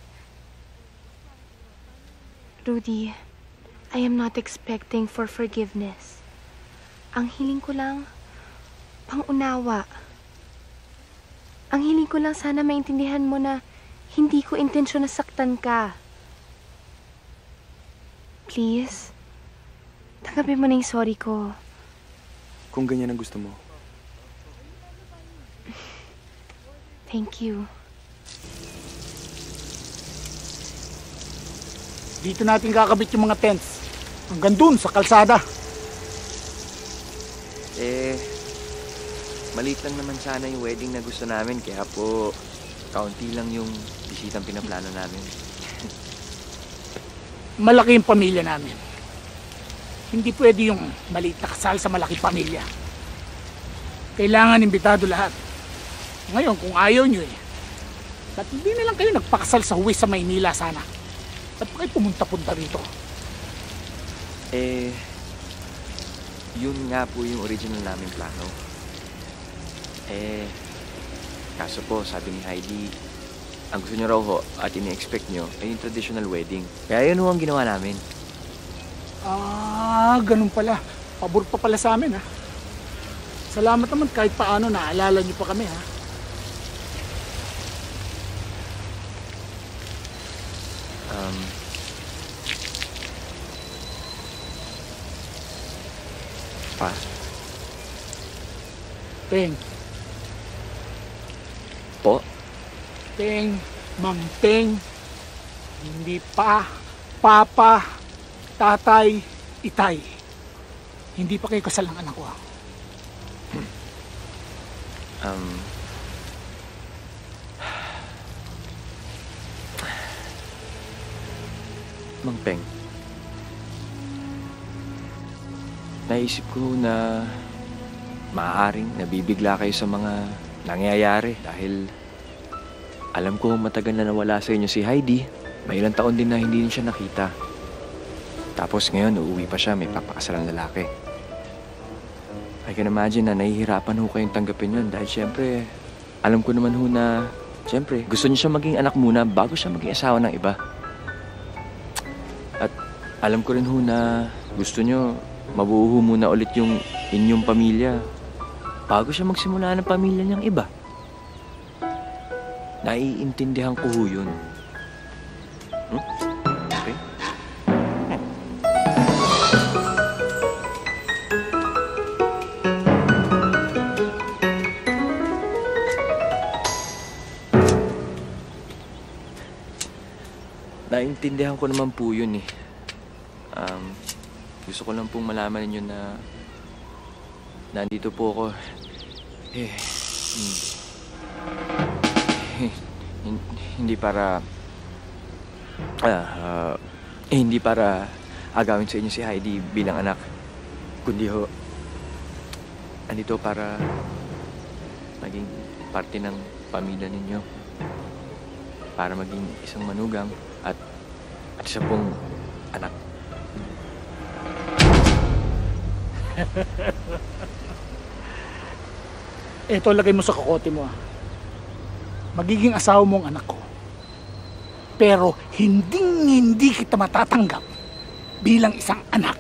Rudy, I am not expecting for forgiveness. Ang hiling ko lang, pang-unawa. Ang hiling ko lang sana maintindihan mo na hindi ko intensyon na saktan ka. Please, tanggapin mo na yung sorry ko.
Kung ganyan ang gusto mo.
Thank you.
Dito natin kakabit yung mga tents. Hanggang dun sa kalsada.
Maliit lang naman sana yung wedding na gusto namin. Kaya po, kaunti lang yung bisitang pinaplano namin.
Malaki yung pamilya namin. Hindi pwede yung maliit na kasal sa malaking pamilya. Kailangan imbitado lahat. Ngayon, kung ayaw nyo ba't hindi na lang kayo nagpakasal sa huwis sa Maynila sana? Ba't pa kayo pumunta-punta rito?
Yun nga po yung original naming plano. Kaso po, sabi ni Heidi, ang gusto nyo raw ho at ini-expect nyo ay yung traditional wedding. Kaya yun ho ang ginawa namin.
Ganun pala. Pabor pa pala sa amin, ha? Salamat naman kahit paano naalala nyo pa kami, ha?
Pa?
Teng.
Po?
Teng, Mang Teng, hindi pa, papa, tatay, itay. Hindi pa kayo kasal ng anak ko.
Mang Peng, naisip ko na maaaring nabibigla kayo sa mga nangyayari dahil Alam ko matagal na nawala sa inyo si Heidi. May ilang taon din na hindi rin siya nakita. Tapos ngayon, uuwi pa siya, may papakasalang lalaki. I can imagine na nahihirapan ho kayong tanggapin yun dahil syempre, alam ko naman ho na, syempre, gusto niya siya maging anak muna bago siya maging asawa ng iba. At alam ko rin ho na gusto niyo mabuo ho muna ulit yung inyong pamilya bago siya magsimula ng pamilya niyang iba. Naiintindihan ko ho yun. Okay? Naiintindihan ko naman po yun eh. Gusto ko lang pong malaman ninyo na nandito po ako. Hindi para hindi para agawin sa inyo si Heidi bilang anak, kundi ho andito para maging parte ng pamilya ninyo, para maging isang manugang at isa pong anak.
Eto, lagay mo sa kokote mo. Magiging asawa mo ang anak ko. Pero hindi kita matatanggap bilang isang anak.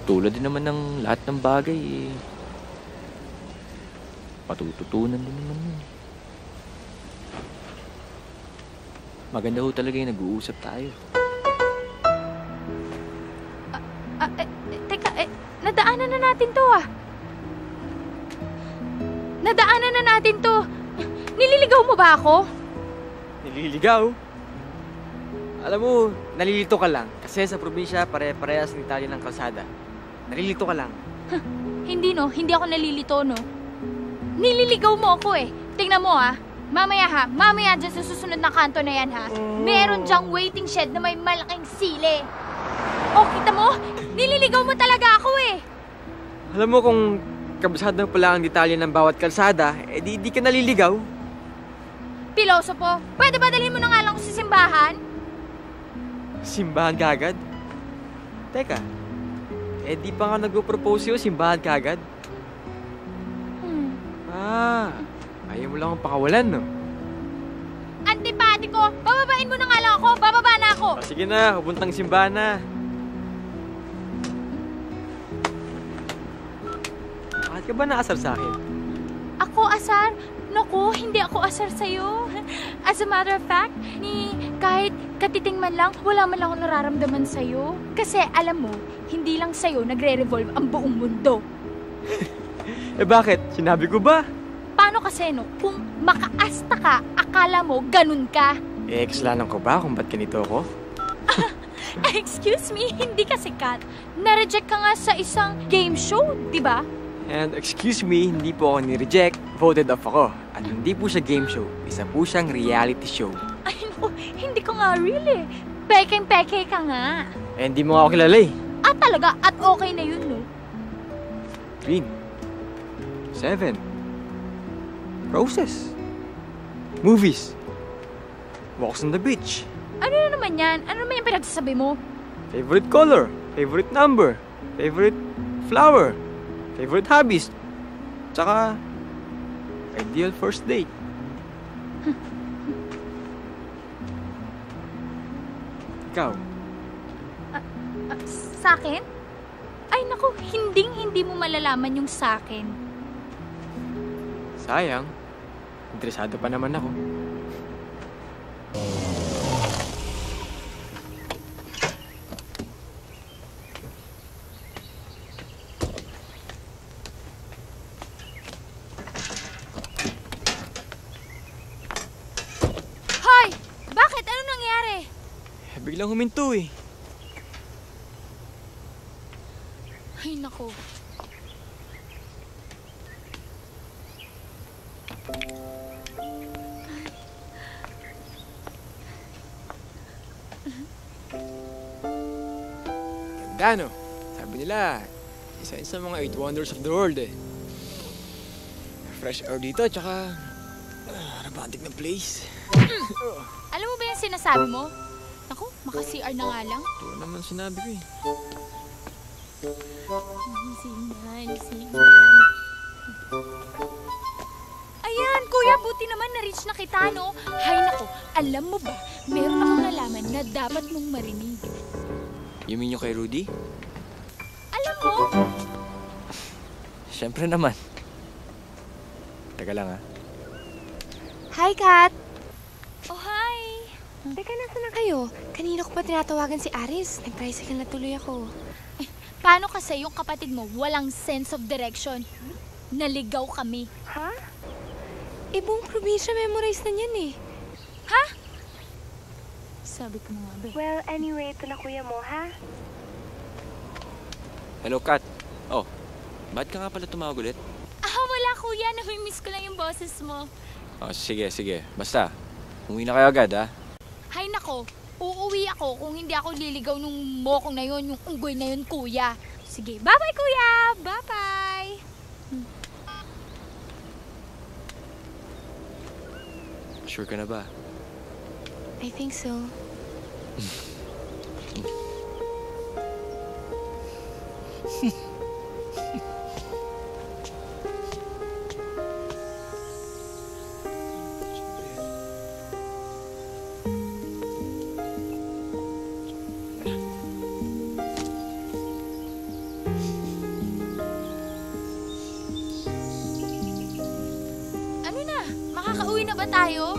Tulad din naman ng lahat ng bagay matututunan din naman yun. Maganda ho talaga yung nag-uusap tayo.
Teka, nadaanan na natin to Nadaanan na natin to. Nililigaw mo ba ako?
Nililigaw? Alam mo, nalilito ka lang. Kasi sa probinsya, pare-parehas ng detalye ng kalsada. Nalilito ka lang.
Hindi ako nalilito, no? Nililigaw mo ako eh. Tingnan mo mamaya dyan sa susunod na kanto na yan meron dyang waiting shed na may malaking sili. O, kita mo? Nililigaw mo talaga ako eh.
Alam mo kung kabisado pala ang detalye ng bawat kalsada, di ka naliligaw.
Pilosopo, pwede ba dalhin mo na nga lang ako sa simbahan?
Simbahan ka agad? Teka, di pa nga nag-propose yun, simbahan ka agad? Ayaw mo lang akong pakawalan, no?
Antipati ko, bababain mo na nga lang ako, bababa na ako.
Sige na, pupuntang simbahan na. Bakit ka ba naasar sa akin?
Ako asar? Naku, hindi ako asar sa'yo. As a matter of fact, kahit katiting man lang, wala man lang ako nararamdaman sa'yo. Kasi alam mo, hindi lang sa'yo nagre-revolve ang buong mundo.
Bakit? Sinabi ko ba?
Paano kasi, no? Kung makaasta ka, akala mo ganun ka.
Kasalanan ko ba kung ba't ganito ako?
Excuse me, hindi ka sikat. Na-reject ka nga sa isang game show, di ba?
And excuse me, hindi po ako ni-reject. Voted off ako. At hindi po siya game show. Isa po siyang reality show.
Ay, no, hindi ko nga really. Pekeng-peke ka nga.
Hindi mo nga ako kilala eh.
Talaga? At okay na yun, no?
Green. 7. Roses. Movies. Walks on the beach.
Ano na naman yan? Ano naman yung pinagsasabi mo?
Favorite color. Favorite number. Favorite flower. Favorite hobbies. Tsaka, ideal first date. Ikaw?
Sa akin? Ay naku, hindi mo malalaman yung sa akin.
Sayang. Interesado pa naman ako.
Hoy! Bakit? Ano nangyari?
Biglang huminto eh.
Ay naku.
Ganda, no? Sabi nila, isa sa mga 8 wonders of the world eh.
Fresh air dito, tsaka romantic na place.
Alam mo ba yung sinasabi mo? Naku, maka-CR na nga lang.
Ito naman sinabi ko eh.
Ayan, kuya, buti naman na-reach na kita, no? Hay nako, alam mo ba, meron akong nalaman na dapat mong marinig.
You mean yung kay Rudy?
Alam mo?
Siyempre naman. Teka lang, ha?
Hi, Kat!
Oh, hi!
Teka, nasa na kayo? Kanina ko pa tinatawagan si Aris. Nag-tricycle na tuloy ako.
Paano kasi yung kapatid mo walang sense of direction? Naligaw kami.
Ha? Buong probinsya memorize na niyan eh.
Ha? Sabi ko na nga ba.
Well, anyway, ito na kuya mo, ha?
Hello, Kat. Oh, bakit ka nga pala tumawag ulit?
Wala kuya. Namimiss ko lang yung boses mo.
Oh, sige. Basta, umuwi na kayo agad, ha?
Hay nako, uuwi ako kung hindi ako liligaw nung mokong na yun, yung unggoy na yun, kuya. Sige, bye-bye, kuya! Bye-bye!
Sure ka na ba?
I think so.
Ano na? Makakauwi na ba tayo?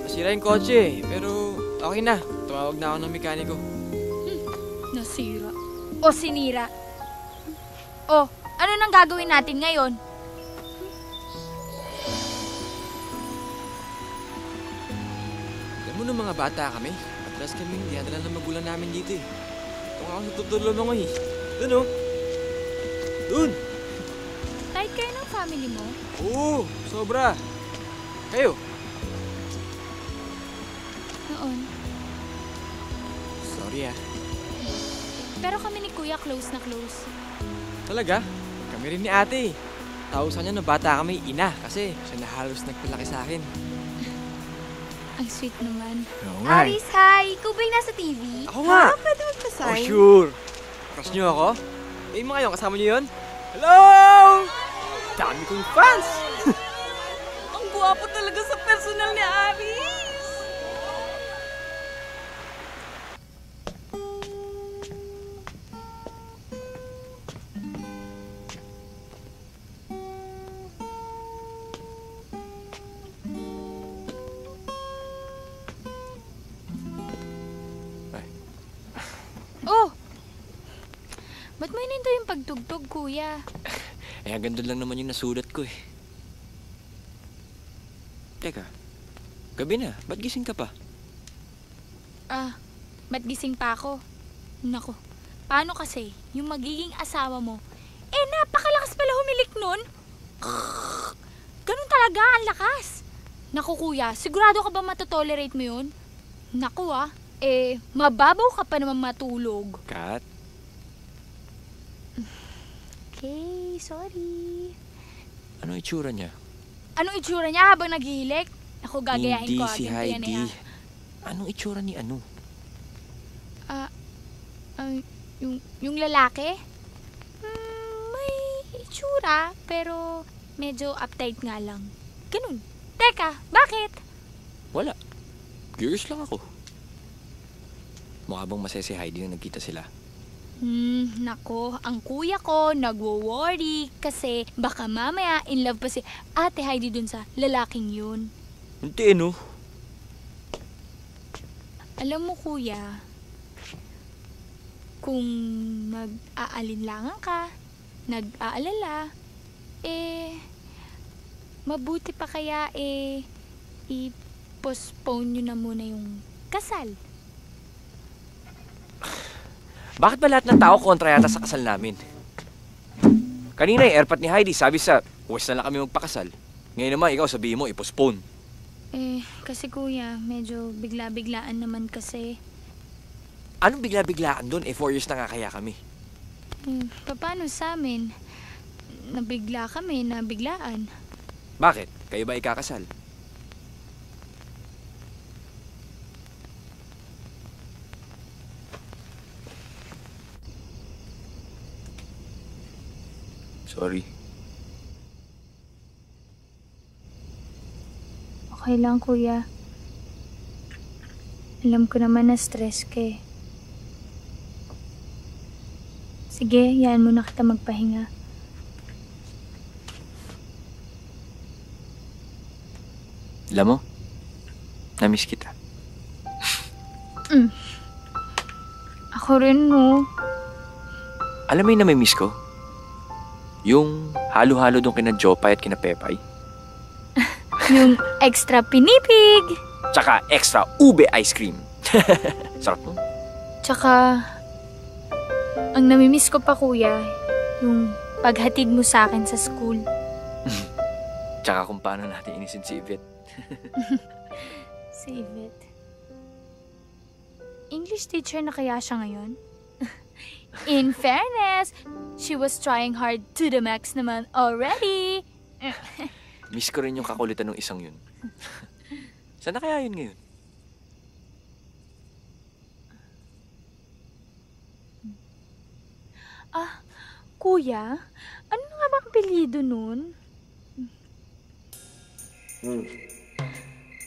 Nasira yung kotse, pero okay na. Tumawag na ako ng mekaniko.
Nasira. O sinira. O, ano nang gagawin natin ngayon?
Alam mo nung mga bata kami, atras kami, dinadala ng magulang namin dito eh. Ito nga ako natutulong ako eh. Doon oh. Doon!
Tight kayo ng family mo?
Oo, sobra. Kayo?
Noon.
Sorry ah.
Pero kami ni Kuya close na close.
Talaga? Kami rin ni ate. Tausan niya nung bata kami ina kasi siya na halos nagpalaki sa akin.
Ang sweet naman.
Oo nga eh.
Aris, hi! Ikaw ba yung nasa TV?
Ako nga!
Pwede magpasign?
Oh, sure! Crush niyo ako? Eh, mga kayo, kasama niyo yun? Hello! Dami kong fans!
Ang guwapo talaga sa personal ni Aris!
Oh! Ba't mo hininto yung pagtugtog, kuya?
Eh, hanggang doon lang naman yung nasulat ko eh. Teka, gabi na. Ba't gising ka pa?
Ba't gising pa ako? Nako, paano kasi yung magiging asawa mo? Napakalakas pala humilik nun. Ganun talaga, ang lakas. Naku, kuya, sigurado ka ba matotolerate mo yun? Naku mababaw ka pa naman matulog.
Kat?
Okay, sorry.
Ano itsura niya?
Anong itsura niya habang naghihilik? Ako gagayahin
Hindi
ko.
si Heidi. Anong itsura ni ano?
Yung lalaki? May itsura, pero medyo uptight nga lang. Ganun. Teka, bakit?
Wala. Curious lang ako. Mukha bang masaya si Heidi na nagkita sila?
Nako, ang kuya ko nagwo-worry kasi baka mamaya in love pa si Ate Heidi dun sa lalaking yun.
Hindi, no?
Alam mo, kuya, kung nag-aalinlangan ka, nag-aalala, mabuti pa kaya i-postpone nyo na muna yung kasal.
Bakit ba lahat ng tao kontra yata sa kasal namin? Kanina yung airpot ni Heidi sabi sa west na lang kami magpakasal. Ngayon naman ikaw sabihin mo i-postpone.
Kasi kuya, medyo bigla-biglaan naman kasi.
Anong bigla-biglaan doon? 4 years na nga kaya kami.
Paano sa amin? nabigla kami, nabiglaan.
Bakit? Kayo ba ikakasal? Sorry.
Okay lang, kuya. Alam ko naman na stress ka eh. Sige, yan mo na kita magpahinga.
Alam mo, na-miss kita.
Ako rin, no.
Alam mo yung nami-miss ko? Yung halo-halo doon kina Jopay at kina Pepay.
Yung extra pinipig.
Tsaka extra ube ice cream. Sarap mo.
Tsaka, ang namimiss ko pa, kuya, yung paghatid mo sa akin sa school.
Tsaka kung paano natin inisin si Yvette.
Si Yvette. English teacher na kaya siya ngayon? In fairness, she was trying hard to the max naman already.
Miss ko rin yung kakulitan ng isang yun. Sana kaya yun ngayon?
Kuya, ano nga ba ang apelyido nun?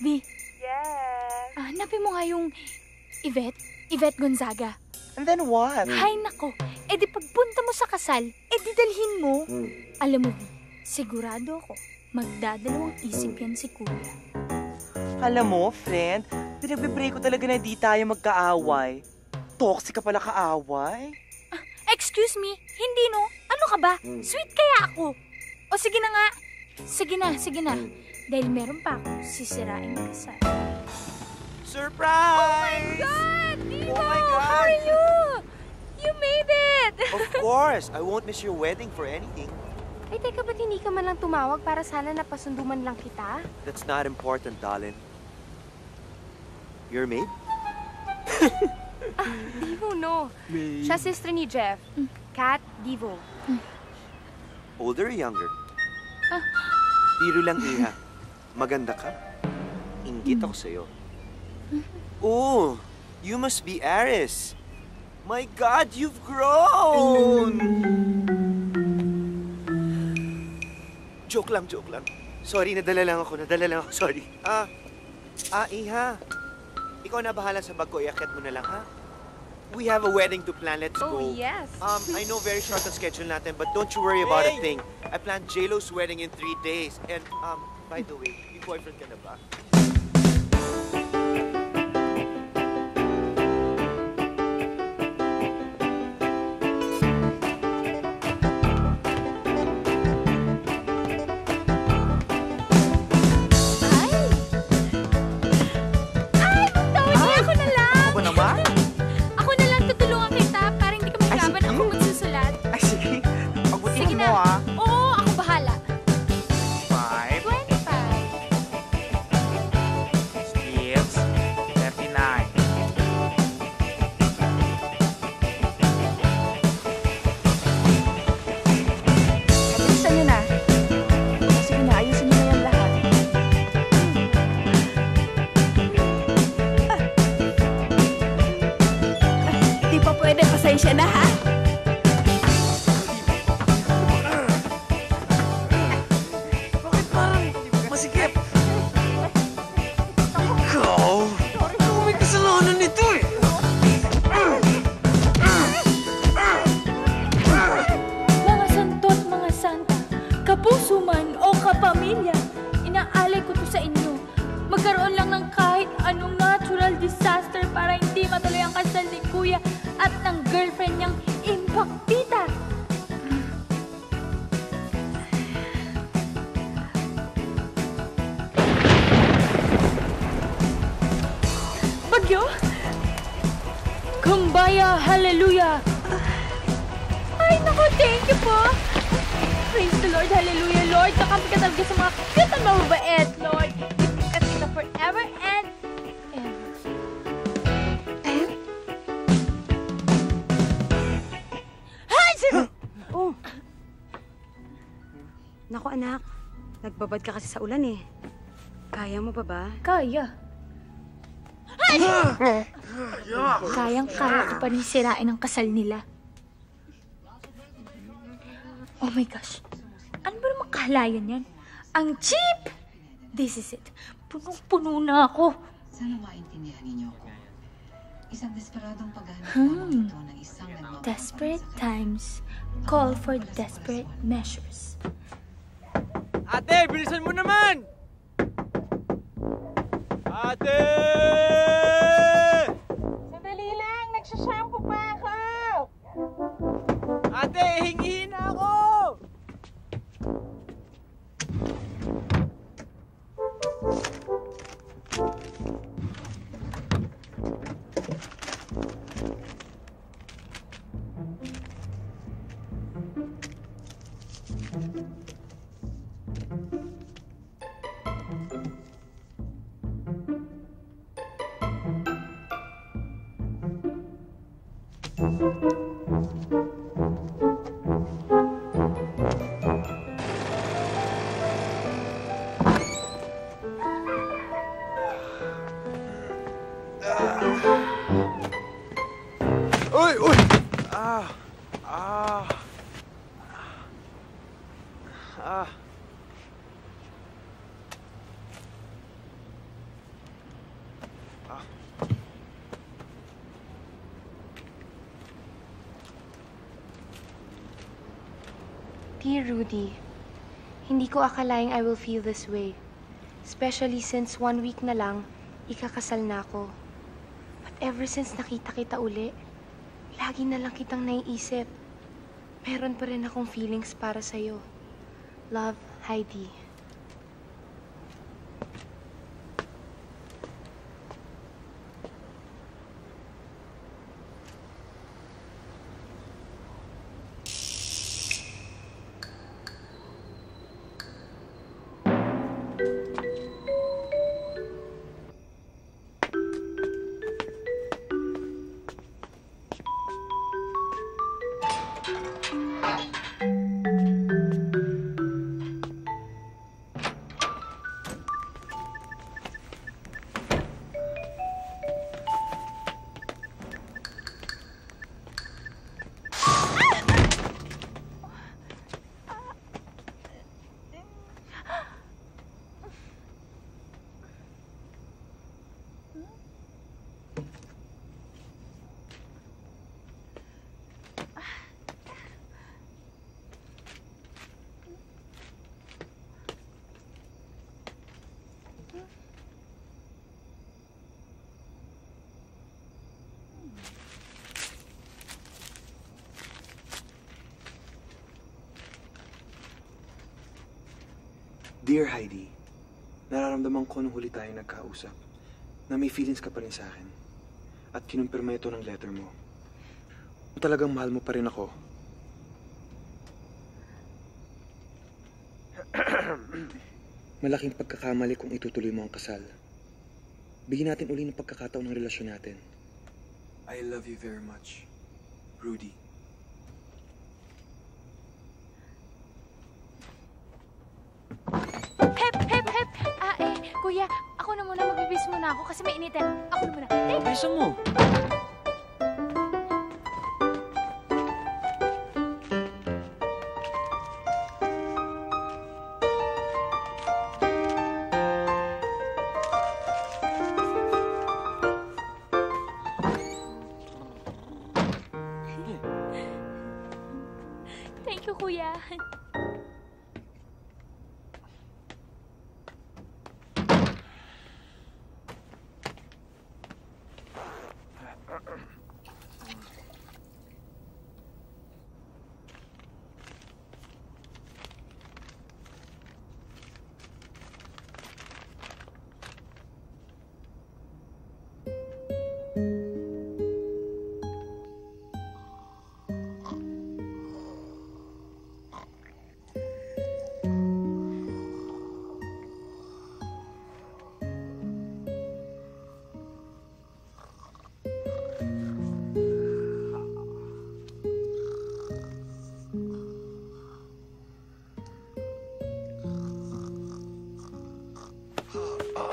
Di.
Yes.
Hanapin mo nga yung Yvette Gonzaga.
And then what?
Hay nako, di pagpunta mo sa kasal, di dalhin mo. Alam mo, sigurado ako, magdadalawang isip yan si kuya.
Alam mo, friend, pinagbe-break ko talaga na di tayo magkaaway. Toxic ka pala kaaway.
Excuse me, hindi no? Ano ka ba? Sweet kaya ako. O sige na nga. Sige na. Dahil meron pa ako sisirain kasal.
Surprise!
Oh my God! Divo!
Oh my God!
How are you? You made it!
Of course! I won't miss your wedding for anything.
Ay, teka, ba't hindi ka man lang tumawag para sana napasundo man lang kita?
That's not important, darling. Your maid?
Divo, no.
Maid?
Siya sister ni Jeff. Kat, Divo.
Older or younger? Biro lang, Iha. Maganda ka. Inggit ako sa'yo. Oh, you must be Aris. My God, you've grown! Joke lang. Sorry, nadala lang ako. Sorry. Iha. Ikaw na bahala sa bag ko. Iakit mo na lang, ha? We have a wedding to plan. Let's go.
Oh, yes.
I know very short on schedule natin, but don't you worry about a thing. I planned J-Lo's wedding in 3 days. And, by the way, may boyfriend ka na ba?
Pasensya na, ha?
Bakit parang masikip? Ikaw? Ikaw may kasalanan nito eh.
Mga santo't mga santa, kapuso man o kapamilya, inaalay ko to sa inyo. Magkaroon lang ng kahit anong natural disaster para hindi matuloy ang kasal ni Kuya at ng girlfriend niyang impactita. Bagyo? Kumbaya, hallelujah! Ay, naku, thank you po! Praise the Lord, hallelujah, Lord! Nakampi ka talaga sa mga cute at mababait, Lord! At kita forever and ever.
Naku anak, nagbabad ka kasi sa ulan eh. Kaya mo pa ba?
Kaya. Kayang-kaya ko pa rin sirain ang kasal nila. Oh my gosh. Ano ba naman kahalayan yan? Ang cheap! This is it. Punong-puno na ako.
Sana maintindihan ninyo ako. Isang desperadong paghahanap lamang ito ng isang nagmamahal.
Desperate times call for desperate measures.
Ate, bilisan mo naman! Ate!
Sandali lang, nagsashampoo pa ako!
Ate, hingihin na ako!
Uy! Uy! Ah! Ah! Ah!
Dear Rudy, hindi ko akalaing I will feel this way. Especially since 1 week na lang, ikakasal na ako. But ever since nakita kita uli, lagi na lang kitang naiisip. Meron pa rin akong feelings para sa'yo. Love, Heidi.
Dear Heidi, nararamdaman ko nung huli tayo nagkausap na may feelings ka pa rin sa akin. At kinumpirma ito ng letter mo. Kung talagang mahal mo pa rin ako. Malaking pagkakamali kung itutuloy mo ang kasal. Bigyan natin uli ng pagkakataon ng relasyon natin. I love you very much, Rudy.
Kuya, ako na muna. Magbibis muna ako kasi may initin. Ako na muna.
Bilisan mo.
Thank you, Kuya.
O,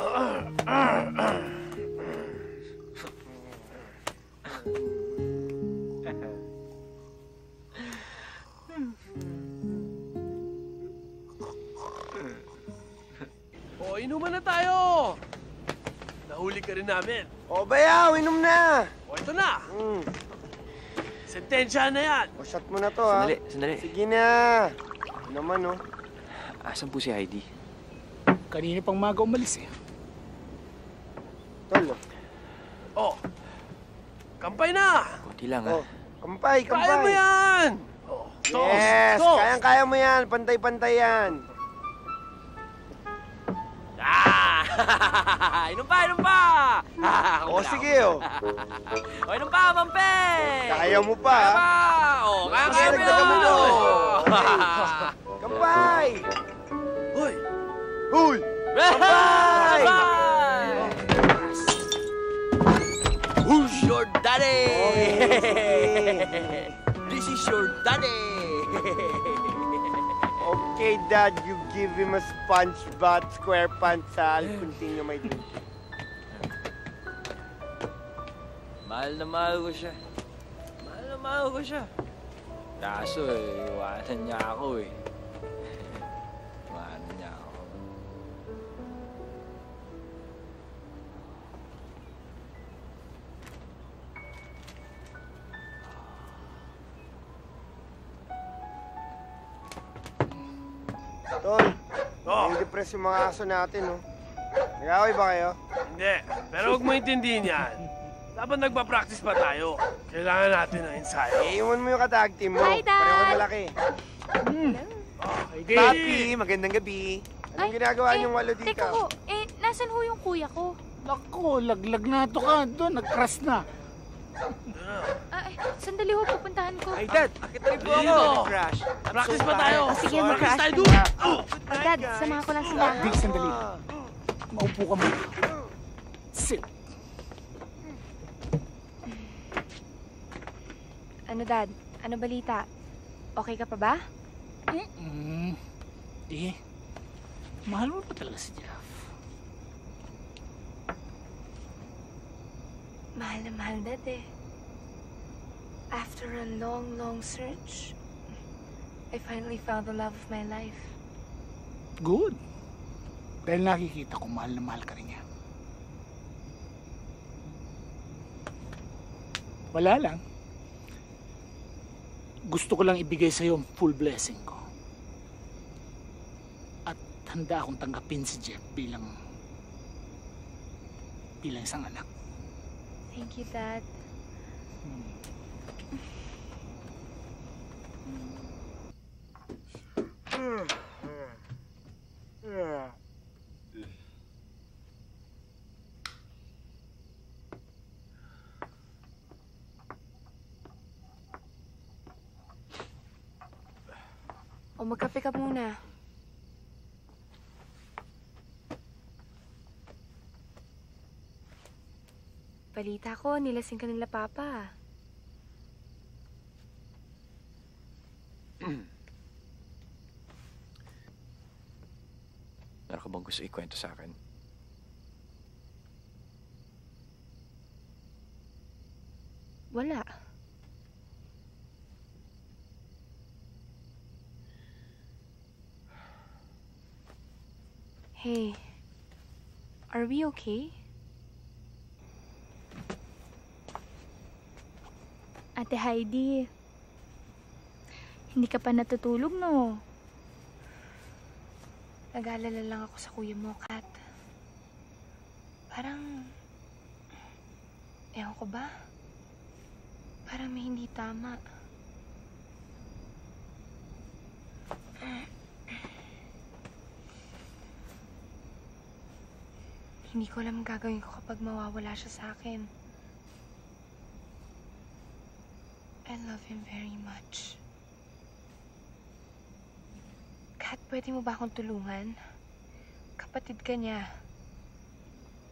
inuman na tayo! Nahuli ka rin namin.
O, bayaw, inom na!
O, ito na! Sentensya na yan!
O, shot mo na to, ha?
Sandali.
Sige na! Ano naman, oh.
Asan po si Heidi?
Kanina pang maga umalis eh.
Tol,
Oh, kampay na!
Kunti lang, ha?
oh. Kampay, kampay!
Kaya mo yan!
Yes!
Tos!
Kayang-kaya mo yan! Pantay-pantay yan!
Inom pa, inom pa!
O, sige, oh.
O, inom pa, Mampe!
Kaya mo pa,
Kaya
ha?
pa! O, kaya mo
Dagdagan mo,
yun!
no? Kampay!
Hoy!
Hoy! Kampay!
Who's your daddy? This is your daddy!
Okay, Dad, you give him a sponge bath, square pants, ha? I'll continue my drink.
Mahal na mahal ko siya. Mahal na mahal ko siya. Kaso iwanan niya ako eh. Iwanan niya ako.
Tol, nai-depress yung mga aso natin, no? Nag-away ba kayo?
Hindi, pero huwag mo intindihin yan. Dapat nagpa-practice pa tayo. Kailangan natin ng ensayo.
Iiwan mo yung katag team mo.
Hi, Dad!
Pareho malaki.
Heidi!
Papi, magandang gabi. Anong ginagawa niyong walo dito?
Teka ho, nasan ho yung kuya ko?
Naku, laglag na ito ka doon. Nag-crash na.
Sandali ho, pupuntahan ko.
Ay, Dad, akit rin po
Dito.
ako. Crash.
Practice pa tayo.
Sige,
Practice
mag-crash.
tayo doon.
Dad, samahan ko lang sila.
Big, sandali. Maupo ka muna. Sit.
Ano, Dad? Ano balita? Okay ka pa ba?
Mahal mo pa talaga si Jeff.
Mahal na mahal, Dad eh. After a long, long search, I finally found the love of my life.
Good. Dahil nakikita ko mahal na mahal ka rin niya. Wala lang. Gusto ko lang ibigay sa'yo ang full blessing ko. At handa akong tanggapin si Jeff bilang isang anak.
Thank you, Dad. O, magkape ka muna. Balita ko, nilasing ka nila, Papa.
Meron ka bang gusto ikwento sa akin?
Wala. Hey, are we okay?
Ate Heidi, hindi ka pa natutulog, no?
Nag-aalala lang ako sa kuya mo, Kat. Parang, ewan ko ba? Parang may hindi tama. Hindi ko alam gagawin ko kapag mawawala siya sa akin. I love him very much. Kat, pwede mo ba akong tulungan? Kapatid ka niya.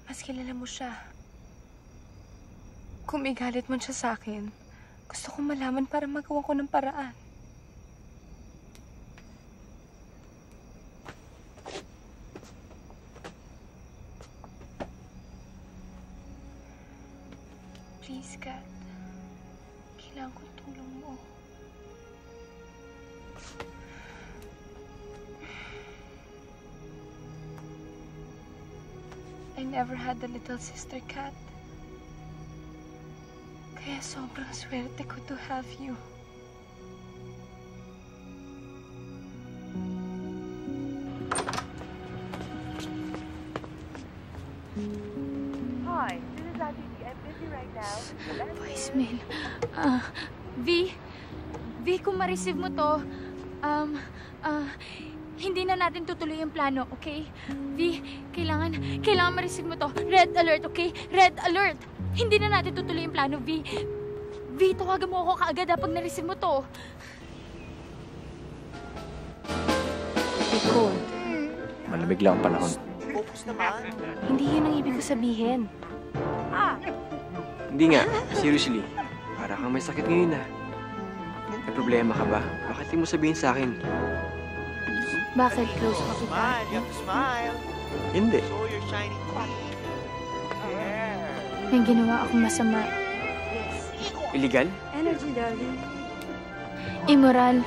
Mas kilala mo siya. Kung may galit man siya sa akin, gusto kong malaman para magawa ko ng paraan. Please, Kat. Kailangan ko tulong mo. I never had a little sister, Kat. Kaya sobrang swerte ko to have you.
Hi, this is Aditi. I'm busy right now.
Voicemail. V, kung ma-receive mo to, hindi na natin tutuloy yung plano, okay? V, kailangan ma-receive mo to. Red alert, okay? Red alert! Hindi na natin tutuloy yung plano, V. V, tawagan mo ako kaagad pag na-receive mo to.
Ikaw. Malamig lang ang panahon.
Focus naman.
Hindi yun ang ibig ko sabihin.
Hindi nga, seriously. Para kang may sakit ngayon May problema ka ba? Bakit di mo sabihin sa akin?
Bakit close pa kita?
Smile, you have to smile.
Hindi.
Show your shiny teeth.
May ginawa akong masama.
Illegal?
Energy, darling.
Immoral.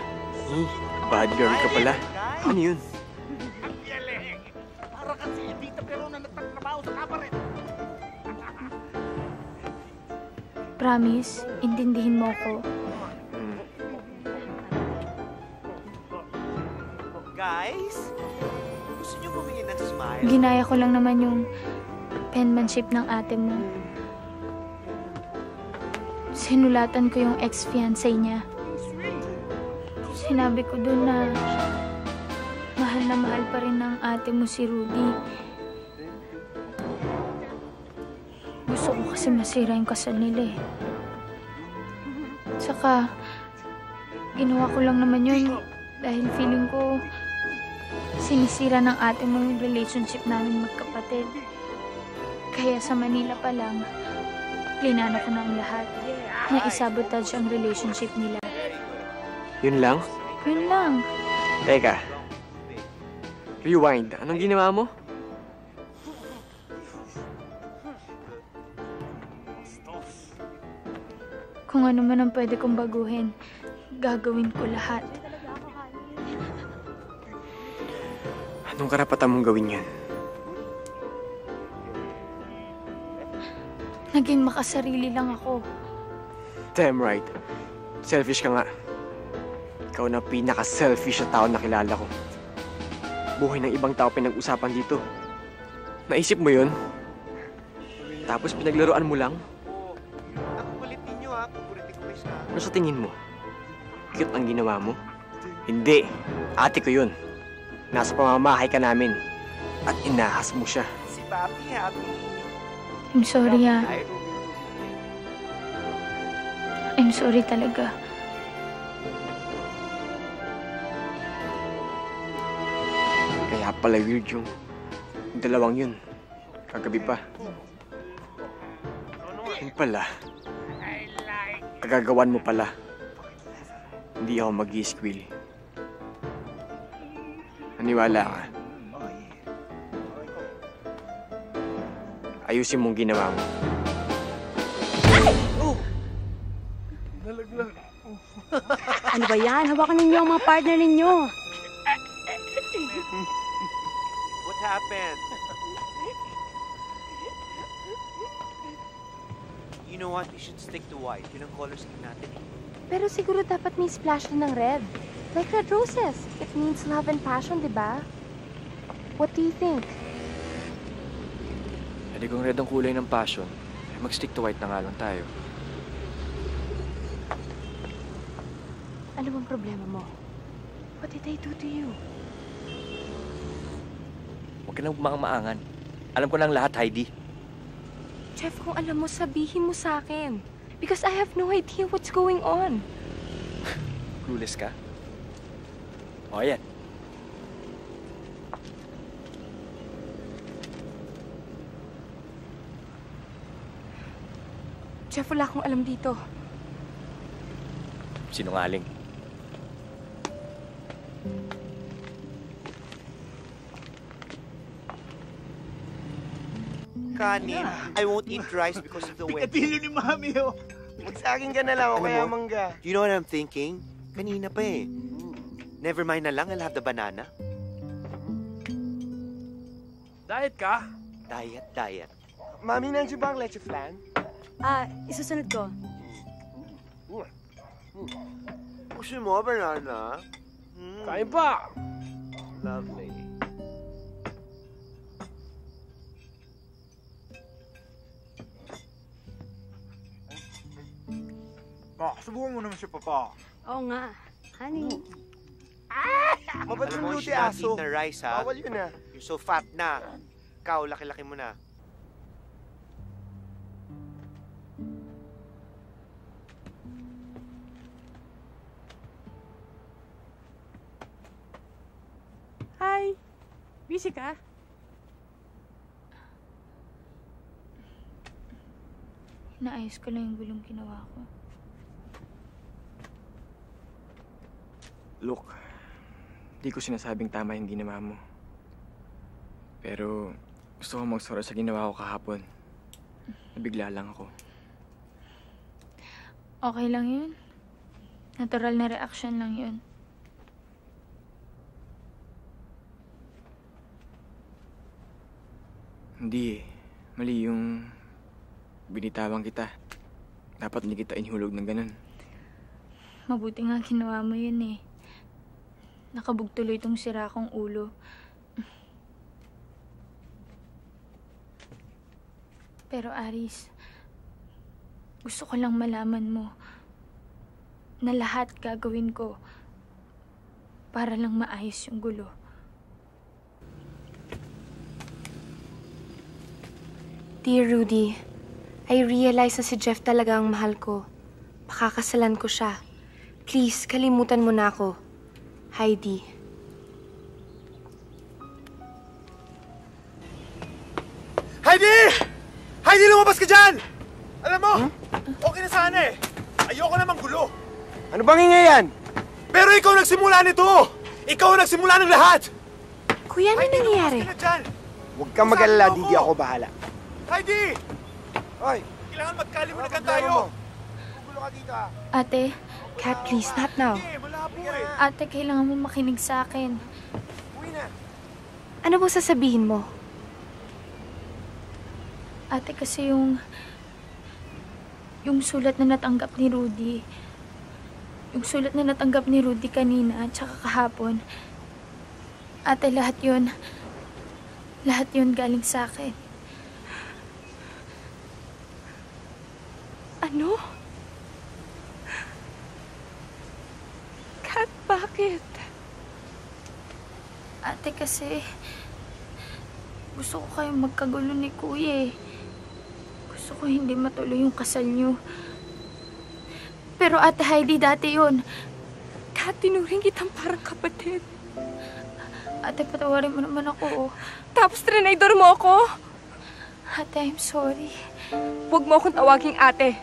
Bad girl ka pala. Ano yun?
Para kasi Edita pero na nagtatrabaho sa kabaret.
Promise, intindihin mo ako.
Guys, gusto niyo bumili ng smile?
Ginaya ko lang naman yung penmanship ng ate mo. Sinulatan ko yung ex-fiancé niya. Sinabi ko dun na mahal pa rin ng ate mo si Rudy. Gusto ko kasi masira yung kasal nila eh. Saka, ginawa ko lang naman yun dahil feeling ko sinisira ng ate mo yung relationship namin magkapatid. Kaya sa Manila pa lang, plinano ko na ang lahat na isabotage ang relationship nila.
Yun lang?
Yun lang.
Teka. Rewind. Anong ginawa mo?
Kung ano man ang pwede kong baguhin, gagawin ko lahat.
Anong karapatan mong gawin yan?
Naging makasarili lang ako.
Damn right. Selfish ka nga. Ikaw na pinaka-selfish na tao na kilala ko. Buhay ng ibang tao pinag-usapan dito. Naisip mo yun? Tapos pinaglaruan mo lang?
Ang kulit ninyo Kukulitin ko kayo sa...
Ano sa tingin mo? Cute ang ginawa mo? Hindi. Ate ko yun. Nasa pamamahay ka namin. At inahas mo siya.
Si Papi, happy.
I'm sorry I'm sorry talaga.
Kaya pala weird yung dalawang yun. Kagabi pa. Yun pala. Kagagawan mo pala. Hindi ako mag-i-squill. Naniwala ka. Ayusin mong ginawa mo.
Nalaglag.
Ano ba yan? Hawakan ninyo ang mga partner ninyo.
What happened? You know what? We should stick to white. Yun ang color scheme natin eh.
Pero siguro dapat may splash na ng red. Like red roses. It means love and passion, di ba? What do you think?
Hindi kung red ang kulay ng passion, mag-stick to white na nga lang tayo.
Ano bang problema mo? What did I do to you?
Huwag ka nang maangan. Alam ko na ang lahat, Heidi.
Jeff, kung alam mo, sabihin mo sa akin. Because I have no idea what's going on.
Clueless ka? O, ayan.
Jeff, wala akong alam dito.
Sinungaling.
kanin. I won't eat rice because of the wedding.
Pikatilo ni Mami, oh.
Magsaging ka na lang, o kaya mangga. You know what I'm thinking? Kanina pa eh. Never mind na lang, I'll have the banana.
Diet ka?
Diet.
Mami, nandiyan ba ang leche flan?
Isusunod ko.
Gusto mo, banana?
Kain pa!
Lovely.
Ma, subukan mo naman si Papa.
Oo nga. Honey.
Maba't
Alam
mo
mo,
luti
she don't
aso?
eat na rice, ha?
Bawal yun ah. You're so fat na. Ikaw, laki-laki mo na.
Hi! Busy ka?
Naayos ko lang yung gulong ginawa ko.
Look, di ko sinasabing tama yung ginawa mo. Pero gusto ko mag-sorry sa ginawa ko kahapon. Nabigla lang ako.
Okay lang yun. Natural na reaction lang yun.
Hindi eh. Mali yung binitawan kita. Dapat hindi kita inhulog ng ganun.
Mabuti nga ginawa mo yun eh. Nakabugtuloy itong sira kong ulo. Pero Aris, gusto ko lang malaman mo na lahat gagawin ko para lang maayos yung gulo.
Dear Rudy, I realize na si Jeff talaga ang mahal ko. Pakakasalan ko siya. Please, kalimutan mo na ako. Heidi.
Heidi! Heidi, lumabas ka dyan! Alam mo, okay na sana eh. Ayoko namang gulo. Ano bang ingay yan? Pero ikaw nagsimula nito! Ikaw ang nagsimula ng lahat!
Kuya, ano nangyayari?
Huwag kang mag-alala, Didi. Ako bahala. Heidi! Hoy! Kailangan magkalimunagan tayo! Gugulo ka dito ah.
Ate,
Kat, please, not now.
ate, kailangan mo makinig sa akin.
Ano bang sasabihin mo?
Ate, kasi yung sulat na natanggap ni Rudy. Yung sulat na natanggap ni Rudy kanina at saka kahapon. Ate, lahat yun galing sa akin.
Ano? Kat, bakit?
Ate, kasi gusto ko kayong magkagulo ni Kuya eh. Gusto ko hindi matuloy yung kasal niyo. Pero Ate Heidi, dati yun.
Kat, tinuring kitang parang kapatid.
Ate, patawarin mo naman ako.
Tapos trinaydor mo ako?
Ate, I'm sorry.
Huwag mo akong tawaging ate.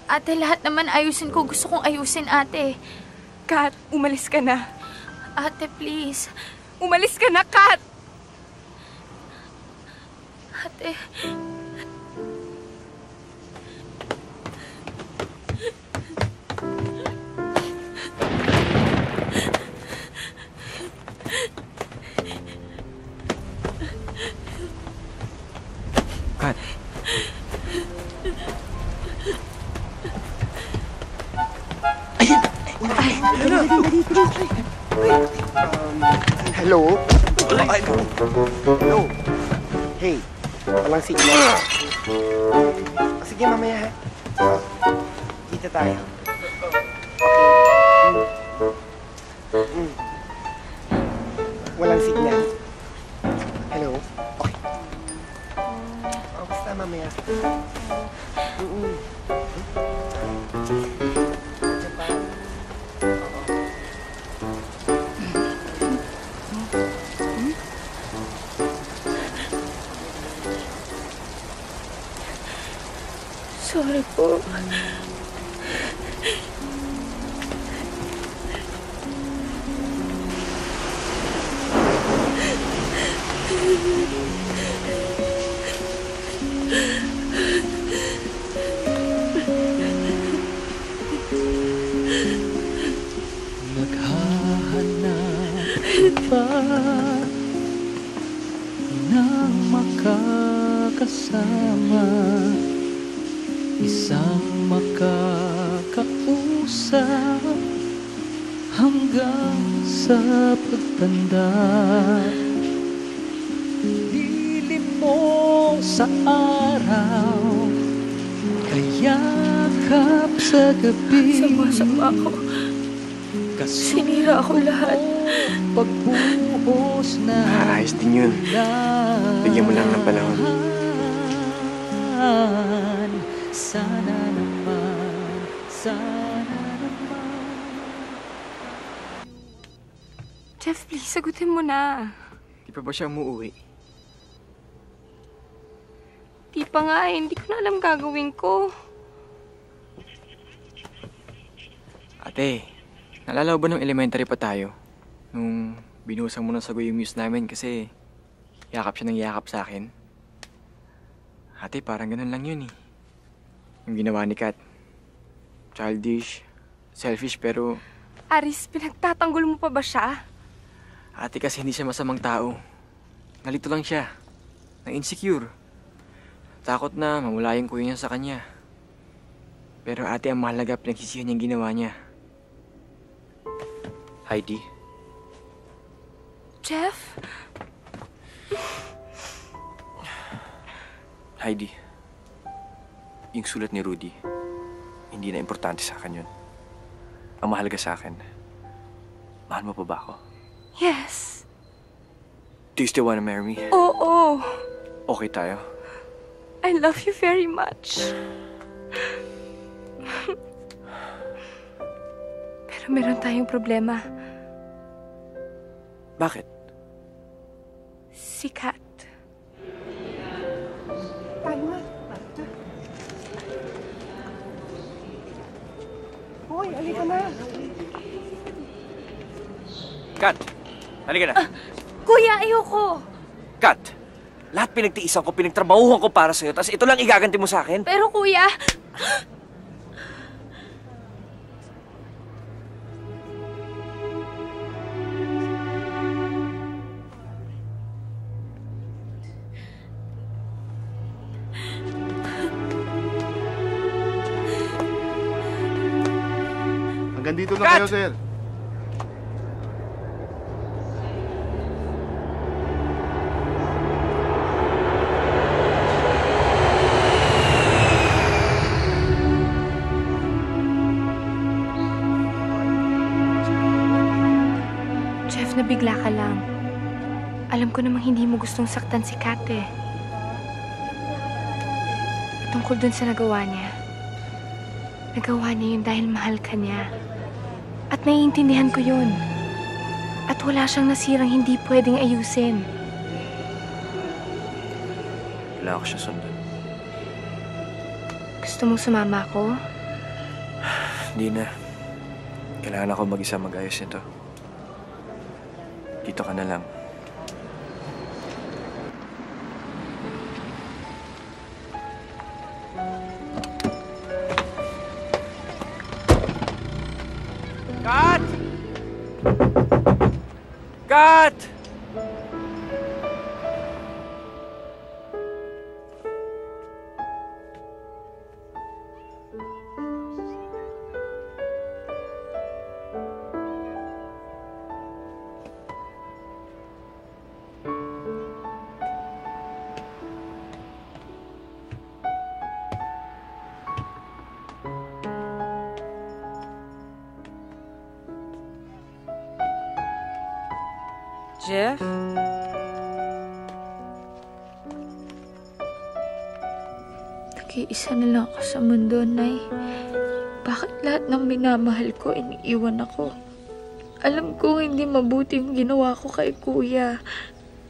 Ate, lahat naman ayusin ko. Gusto kong ayusin, ate.
Kat, umalis ka na.
Ate, please.
Umalis ka na, Kat!
Ate.
Kat.
Hello? Hello? Hey, walang signal. Sige, mamaya ha. Kita tayo. Okay. Walang signal. Hello? Okay. Basta mamaya.
Sorry po.
kasama, isang makakausap hanggang sa pagtanda. Dilim mo sa araw, kayakap sa gabi.
Sama-sama ako. Sinira ako lahat.
Pagbuhos na
ayos din yun. Bigyan mo lang ng panahon.
Sana naman, sana naman.
Jeff, please, sagutin mo na.
Di pa ba siya umuwi?
Di pa nga eh. Hindi ko na alam gagawin ko.
Ate, naalala ba nung elementary pa tayo? Nung binusang mo ng sagoy yung muse namin kasi yakap siya ng yakap sa akin. Ate, parang ganun lang yun eh. Yung ginawa ni Kat. Childish, selfish pero...
Aris, pinagtatanggol mo pa ba siya?
Ate, kasi hindi siya masamang tao. Nalito lang siya. Na-insecure. Takot na mawala yung kuya niya sa kanya. Pero ate, ang mahalaga pinagsisihan niyang ginawa niya.
Heidi.
Jeff?
Heidi. Yung sulat ni Rudy, hindi na importante sa akin yun. Ang mahalaga sa akin, mahal mo pa ba ako?
Yes.
Do you still wanna marry me?
Oo.
Okay tayo?
I love you very much. Pero meron tayong problema.
Bakit?
Si Kat.
Hoy, halika na.
Kat! Halika na.
Kuya, ayoko.
Kat! Lahat pinagtiisan ko, pinagtrabahuhan ko para sa'yo, tapos ito lang igaganti mo sa akin?
Pero kuya...
Hanggang dito na kayo, sir.
Jeff, nabigla ka lang. Alam ko namang hindi mo gustong saktan si Kat eh. Tungkol dun sa nagawa niya. Nagawa niya yun dahil mahal ka niya. At naiintindihan ko yun. At wala siyang nasirang hindi pwedeng ayusin.
Wala ako siya sundan.
Gusto mong sumama ako?
Hindi na. Kailangan ako mag-isa mag-ayos nito. Dito ka na lang. Kat! Kat!
Jeff?
Nag-iisa na lang ako sa mundo, Nay. Bakit lahat ng minamahal ko iniiwan ako? Alam ko hindi mabuti yung ginawa ko kay Kuya.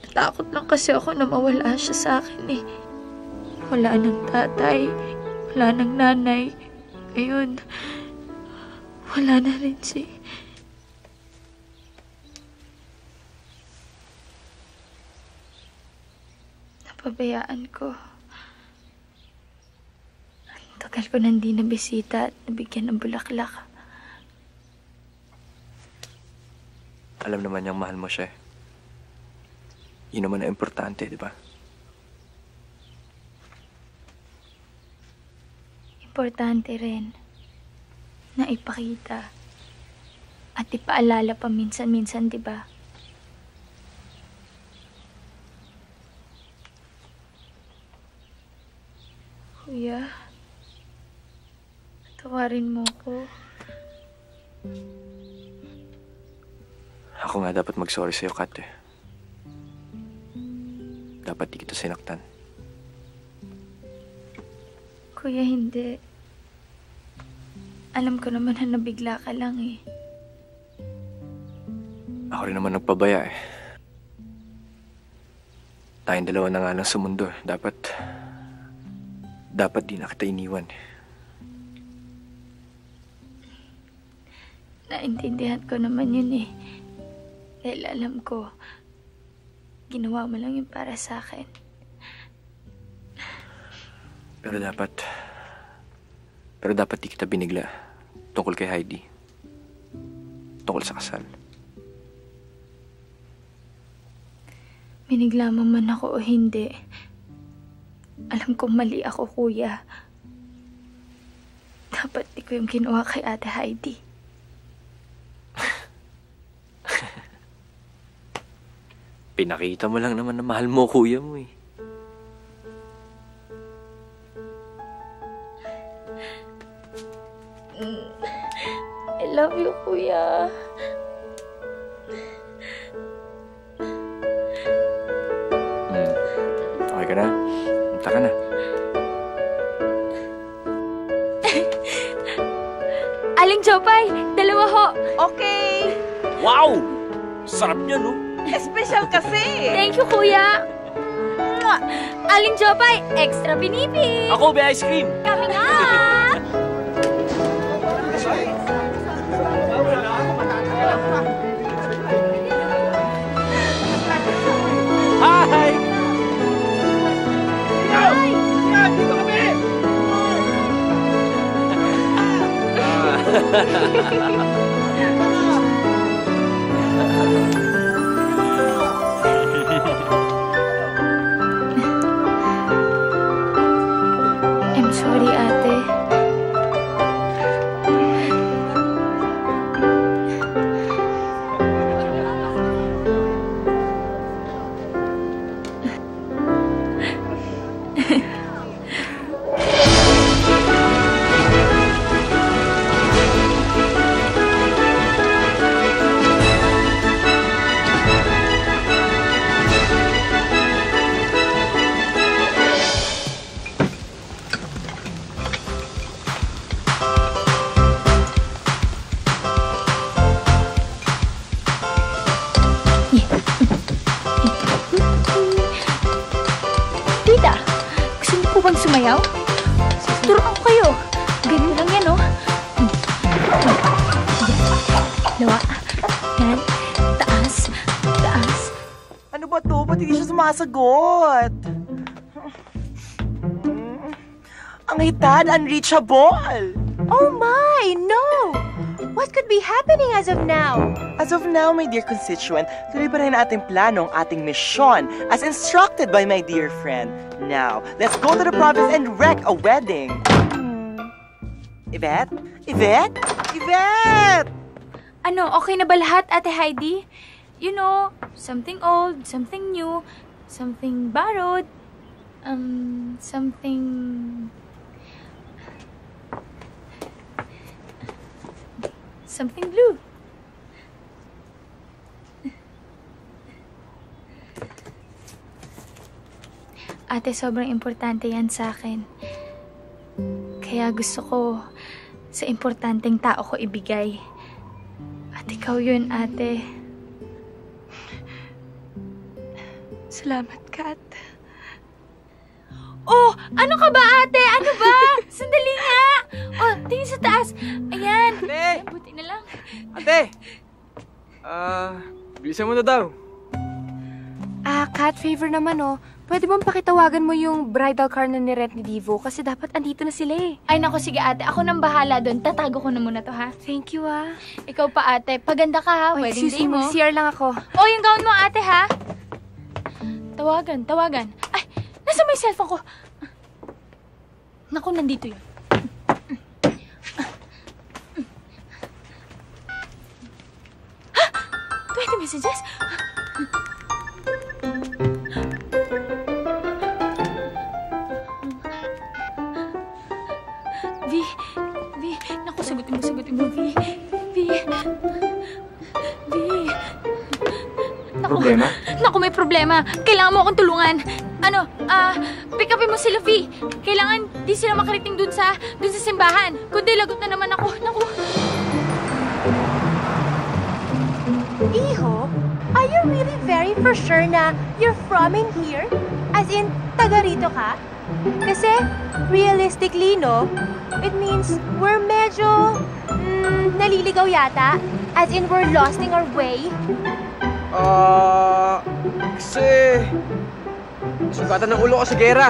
Natakot lang kasi ako na mawala siya sa akin eh. Wala nang tatay, wala nang nanay. Ngayon, wala na rin si... Napabayaan ko. Ang tagal ko nang di nabisita at nabigyan ng bulaklak.
Alam naman niyang mahal mo siya. Yun naman ang importante, di ba?
importante rin na ipakita at ipaalala pa minsan-minsan, di ba? Kuya, tawarin mo ko.
Ako nga dapat mag-sorry sa'yo, Kat, eh. Dapat di kita sinaktan.
Kuya, hindi. Alam ko naman na nabigla ka lang eh.
Ako rin naman nagpabaya, eh. Tayong dalawa na nga lang sa mundo. Dapat di na kita iniwan.
Naintindihan ko naman yun eh. Dahil alam ko, ginawa mo lang yun para sa akin.
Pero dapat di kita binigla tungkol kay Heidi. Tungkol sa kasal.
Binigla mo man ako o hindi, alam kong mali ako, kuya. Dapat di ko yung ginawa kay Ate Heidi.
Pinakita mo lang naman na mahal mo kuya mo, eh.
I love you, kuya.
Okay ka na? Punta ka na.
Aling Jopay, dalawa ho.
Okay.
Wow! Sarap niya, no?
Special kasi.
Thank you, kuya. Mwah! Aling Jopay, extra binibig.
Ako, be ice cream.
Kami nga.
Hi!
Dito kami!
I'm sorry, ate. Tita, gusto niyo po bang sumayaw? Turuan ko kayo. Ganun lang yan, oh. Lawa. Yan. Taas. Taas.
Ano ba to? Ba't hindi siya sumasagot? Ang hitad, unreachable!
Oh my, no! What could be happening as of now?
As of now, my dear constituent, tuloy pa rin ating plano ang ating misyon as instructed by my dear friend. Now, let's go to the province and wreck a wedding. Yvette? Yvette? Yvette!
Ano, okay na ba lahat, Ate Heidi? You know, something old, something new, something borrowed, something... something blue. Ate, sobrang importante yan sa akin. Kaya gusto ko sa importanteng tao ko ibigay. At ikaw yun, ate.
Salamat, Kat.
Oh, ano ka ba, ate? Ano ba? Sandali nga. Oh, tingin sa taas. Ayan.
Ate!
Buti na lang.
Ate! Bilisan mo na daw.
Kat, favor naman, oh. Pwede bang pakitawagan mo yung bridal car na ni-rent ni Divo? Kasi dapat andito na sila eh.
Ay, naku, sige ate. Ako nang bahala doon. Tatago ko na muna to, ha?
Thank you, ah.
Ikaw pa, ate. Paganda ka, ha?
Oh,
Wedding day mo.
CR lang ako.
Oh, yung gown mo, ate, ha? Tawagan. Ay, nasa may cellphone ko. Naku, nandito yun. messages? V, naku, sagutin mo, V.
Problema?
Naku, may problema. Kailangan mo akong tulungan. Pick upin mo sila, V. Kailangan di sila makarating dun sa simbahan. Kundi lagot na naman ako. Naku.
Iho, are you really very for sure na you're from in here? As in, taga rito ka? Kasi, realistically, no? It means we're medyo, naliligaw yata. As in, we're losing our way.
Kasi... Sugatan ng ulo ko sa gera.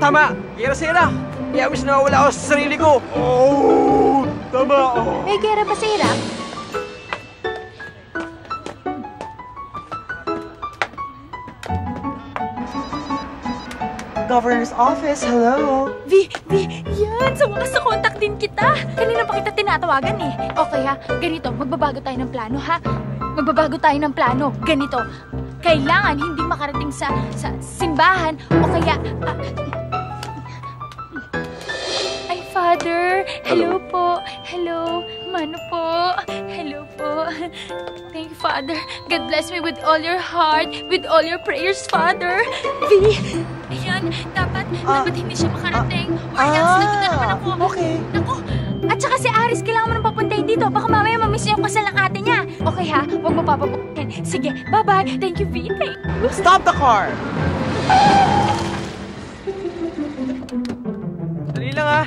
Tama, gera sila. Kaya wish na wala ako sa sarili ko. Oh, tama.
May gera ba sa Iraq?
Governor's office, hello?
V, yan! Sa wakas na contact din kita! Kanina pa kita tinatawagan eh. Okay ha, ganito, magbabago tayo ng plano ha? Magbabago tayo ng plano. Ganito, kailangan hindi makarating sa simbahan o kaya... Ay, Father! Hello po! Hello! Mano po! Hello po! Thank you, Father. God bless me with all your heart, with all your prayers, Father. V, ayan, dapat hindi siya makarating. Or else, lagot na naman ako.
Okay.
Naku, at saka si Aris, kailangan mo nang papuntahin dito. Baka mamaya mamiss niya yung kasal ng ate niya. Okay ha, huwag mo papapuntahin. Sige, bye-bye. Thank you, V.
Stop the car!
Dali lang ha.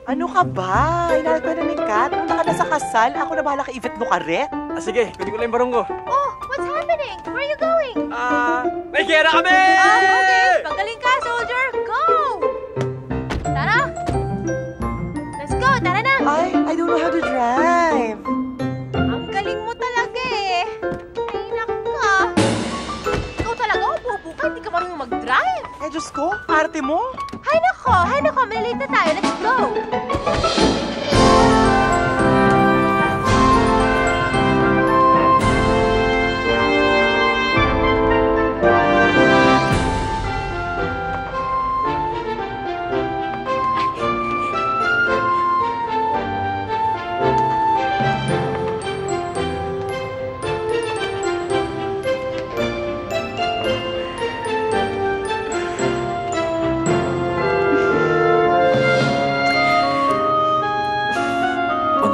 Ano ka ba? Hinahanap ka na ni Kat. Punta ka na sa kasal. Ako na bahala kay Yvette Lucaret.
Sige, kunin ko lang yung barong ko.
Oh, what's happening? Where are you going?
May gera kami!
Okay. Pagaling ka, soldier. Go! Tara! Let's go! Tara na!
I don't know how to drive.
Ang galing mo talaga eh. Ay, naka. Ikaw talaga, upo ka. Hindi ka marunong mag-drive.
Eh, Diyos ko, arte mo.
Hay nako, malilate na tayo. Let's go!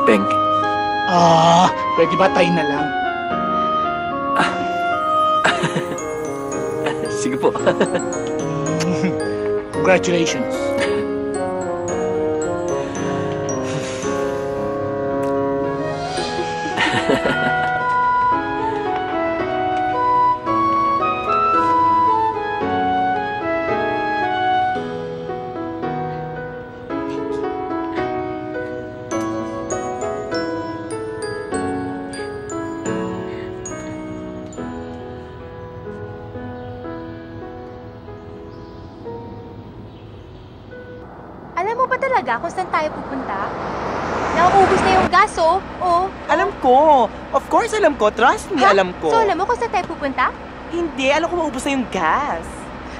Peng.
Pwede ba tayo na lang?
Sige po.
Congratulations.
Alam mo ba talaga kung saan tayo pupunta? Nauubos na yung gas, oh.
Alam ko. Of course, alam ko. Trust me, alam ko.
So, alam mo kung saan tayo pupunta?
Hindi. Alam ko maubos na yung gas.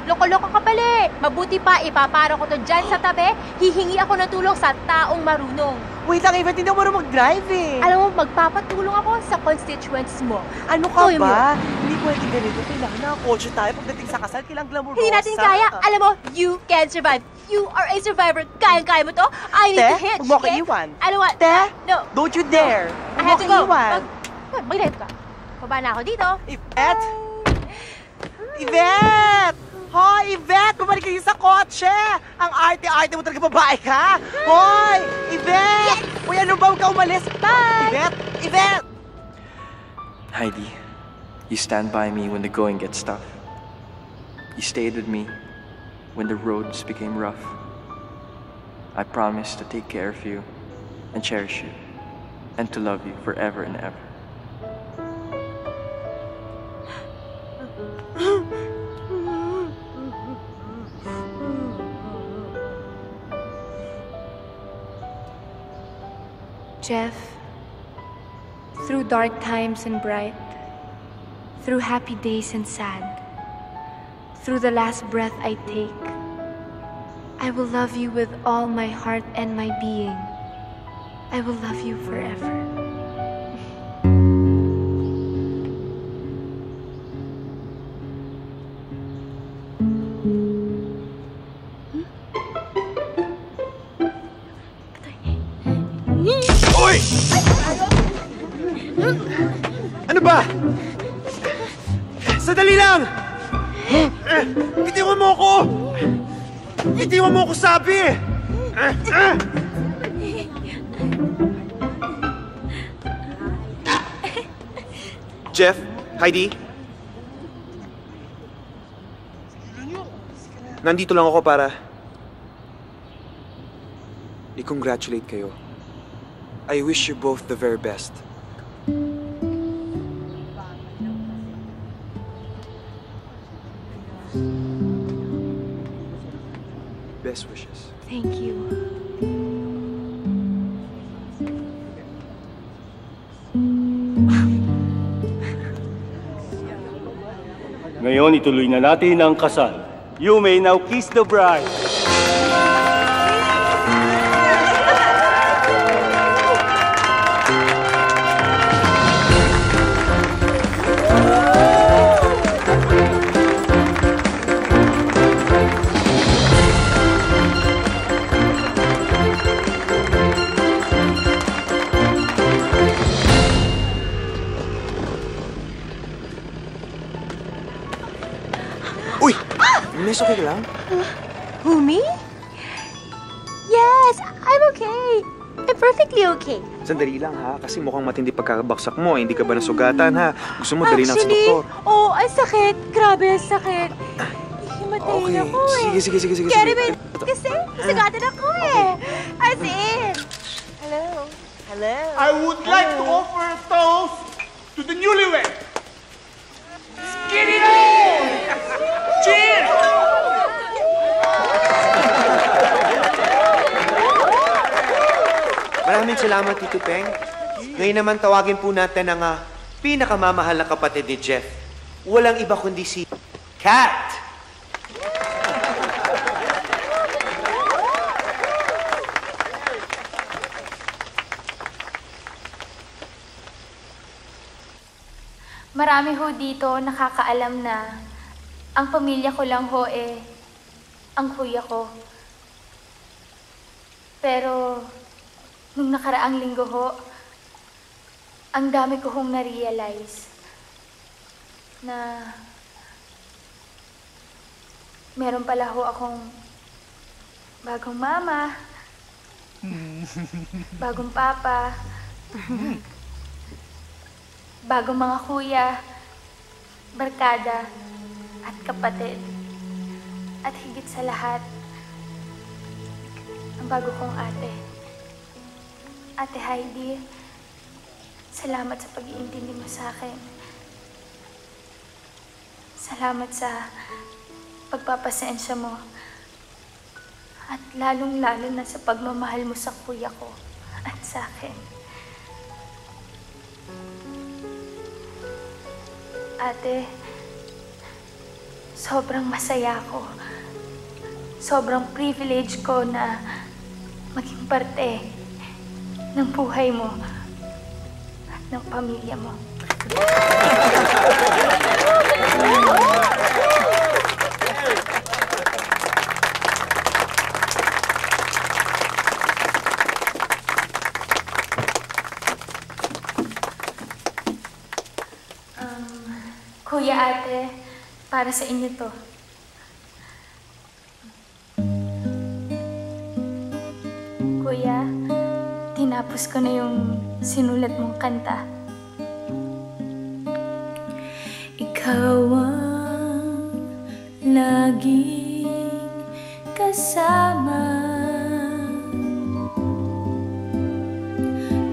Loko-loko ka pala. Mabuti pa, ipaparo ko to dyan sa tabi. Hihingi ako ng tulong sa taong marunong.
Wait lang, Yvette, hindi ako marunong mag-drive eh.
Alam mo, magpapatulong ako sa constituents mo.
Ano ka ba? Hindi pwede ganito. Kailangan na kotse tayo pagdating sa kasal. Kailangan glamorosa.
Hindi natin kaya. Alam mo, you can survive. You are a survivor. Kayang-kaya mo to. I need to hitch.
Huwag mo ako iwan.
Alam mo,
no. Don't you dare.
I have to go.
Mag-drive
ka. Baba na ako dito.
Yvette! Yvette! Hoy, Yvette! Bumalik kayo sa kotse! Ang arte-arte mo talaga, babae ka! Hoy! Yvette! Yes! Uy, ano ba? Huwag ka umalis!
Bye!
Yvette! Yvette!
Heidi, you stand by me when the going gets tough. You stayed with me when the roads became rough. I promise to take care of you and cherish you and to love you forever and ever.
Jeff, through dark times and bright, through happy days and sad, through the last breath I take, I will love you with all my heart and my being. I will love you forever.
Uy! Ano ba? Sandali lang! Bitiwan mo ako! Bitiwan mo ako, sabi! Jeff, Heidi? Nandito lang ako para
i-congratulate kayo. I wish you both the very best. Best wishes.
Thank you.
Ngayon, ituloy na natin ang kasal. You may now kiss the bride.
Miss, okay ka lang?
Who, me? Yes, I'm okay. I'm perfectly okay.
Sandali lang ha, kasi mukhang matindi pagkakabaksak mo. Hindi ka ba nasugatan ha? Gusto mo dali lang sa doktor.
Oh, ang sakit. Grabe, ang sakit. Himatayin ako eh.
Sige.
Kaya ba kasi nasugatan ako eh. As in. Hello. Hello.
I would like to offer a toast to the newlywed. Get it on! Cheers!
Maraming salamat, Tito Peng. Ngayon naman tawagin po natin ang pinakamamahal na kapatid ni Jeff. Walang iba kundi si Kat!
Marami ho dito nakakaalam na ang pamilya ko lang ho ang kuya ko. Pero nung nakaraang linggo ho, ang dami ko hong na-realize na meron pala ho akong bagong mama, bagong papa, bagong mga kuya, barkada, at kapatid. At higit sa lahat, ang bago kong ate. Ate Heidi, salamat sa pag-iintindi mo sa akin. Salamat sa pagpapasensya mo. At lalong-lalo na sa pagmamahal mo sa kuya ko at sa akin. Ate, sobrang masaya ko. Sobrang privilege ko na maging parte ng buhay mo at ng pamilya mo. Kuya, ate, para sa inyo to. Kuya, tinapos ko na yung sinulat mong kanta. Ikaw ang laging kasama,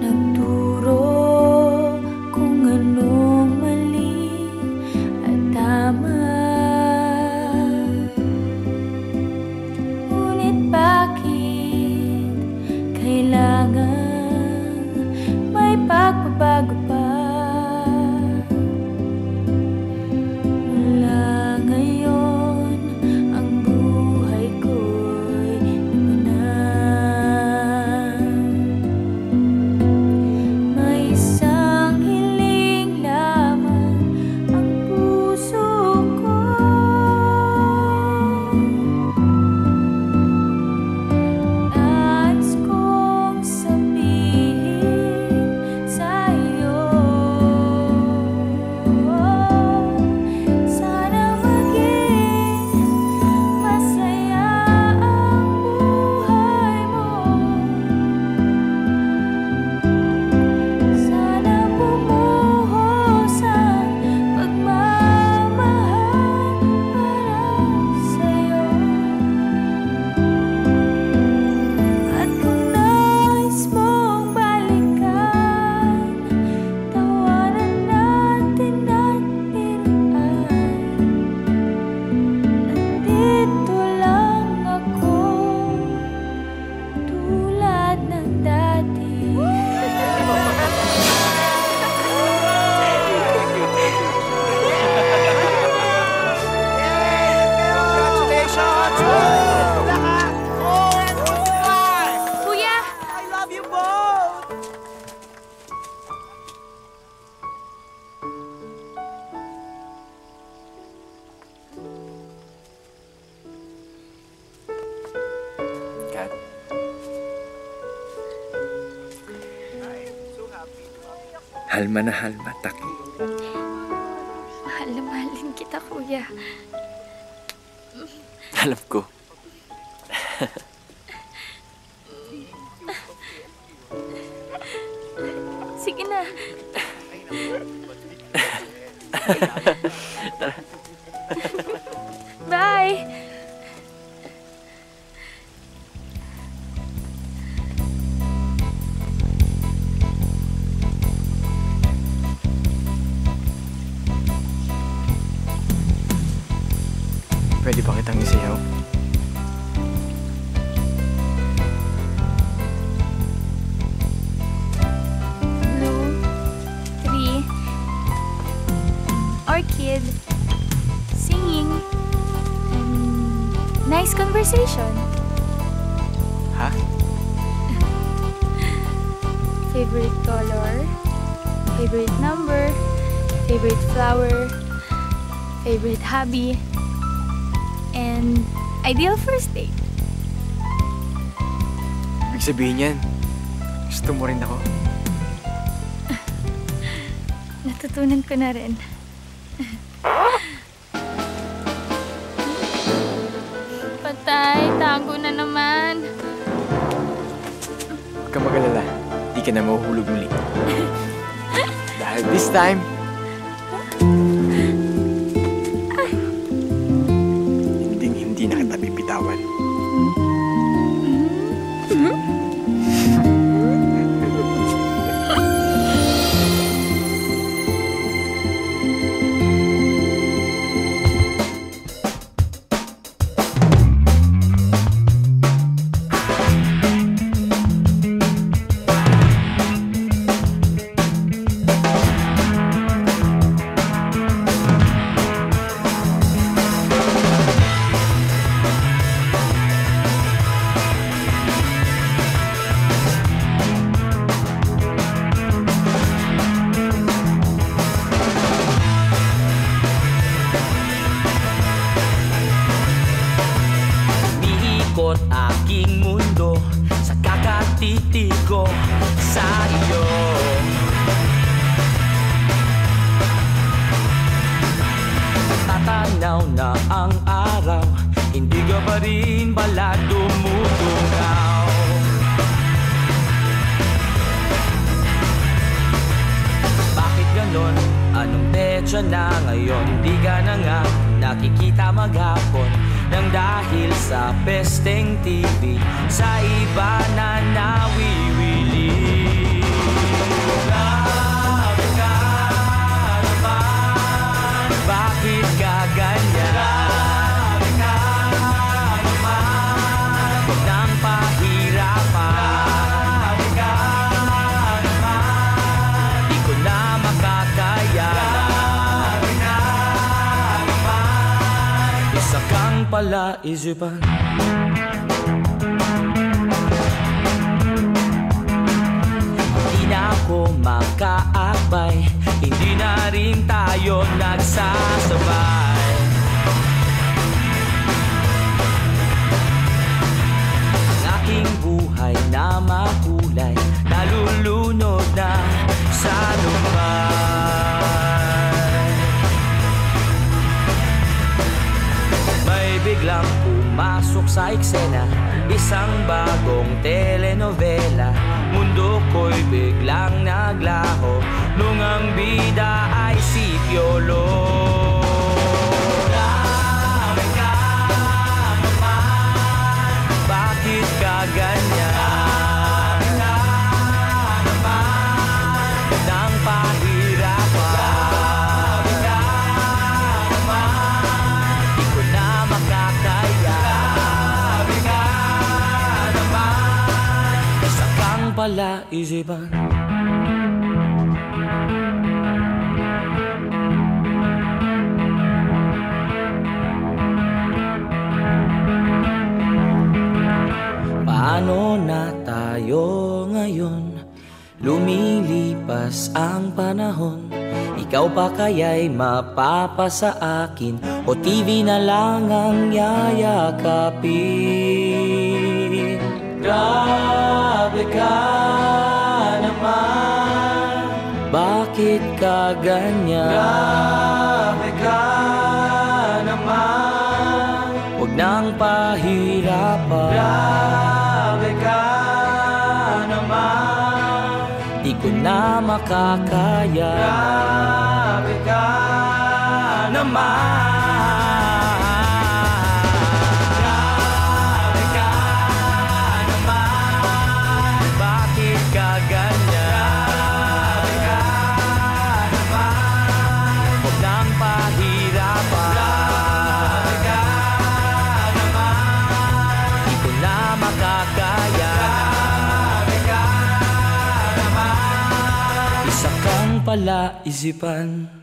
nagturo kung anong mali at tama. Ngunit bakit kailangan may pagbabago pa?
Halma na halma, Taki.
Mahal na mahal din kita, kuya.
Alam ko.
Sige na. Bye!
Pwede ba kitang isayaw?
Blue, 3, orchid, singing, and nice conversation.
Ha?
Favorite color, favorite number, favorite flower, favorite hobby, and ideal first date.
Ibig sabihin yan, gusto mo rin ako?
Natutunan ko na rin. Patay, tago na naman.
Huwag kang mag-alala, di ka na mahuhulog muli. Dahil this time, hindi na kita bibitawan.
Aking mundo sa kakatitig ko sa iyo. Tatanaw na ang araw, hindi ka pa rin pala dumutungaw. Bakit ganon? Anong petsa na ngayon? Di ka na nga nakikita maghapon nang dahil sa pesteng TV sa iba na nawiwili. Grabe ka naman, bakit ka ganyan? Grabe ka naman, huwag nang pahirapan. Grabe ka naman, di ko na makakaya. Grabe ka naman, isa kang palaisipan. Hindi na ako makaakbay, hindi na rin tayo nagsasabay. Ang aking buhay na makulay, nalulunod na sa lumay. May biglang pumasok sa eksena, isang bagong telenovela. Mundo ko'y biglang naglaho nung ang bida ay si Piolo. Grabe ka naman, bakit ka ganyan? Grabe ka naman, nang pahirapan. Grabe ka naman, di ko na makakaya. Grabe ka naman, isa kang palaisipan. Paano na tayo ngayon? Lumilipas ang panahon. Ikaw pa kaya'y mapapasa akin o TV na lang ang yayakapin? Grabe ka naman, bakit bakit ka ganyan? Grabe ka naman, huwag nang pahirapan. Grabe ka naman, di ko na makakaya. Grabe ka naman. Pala isipan.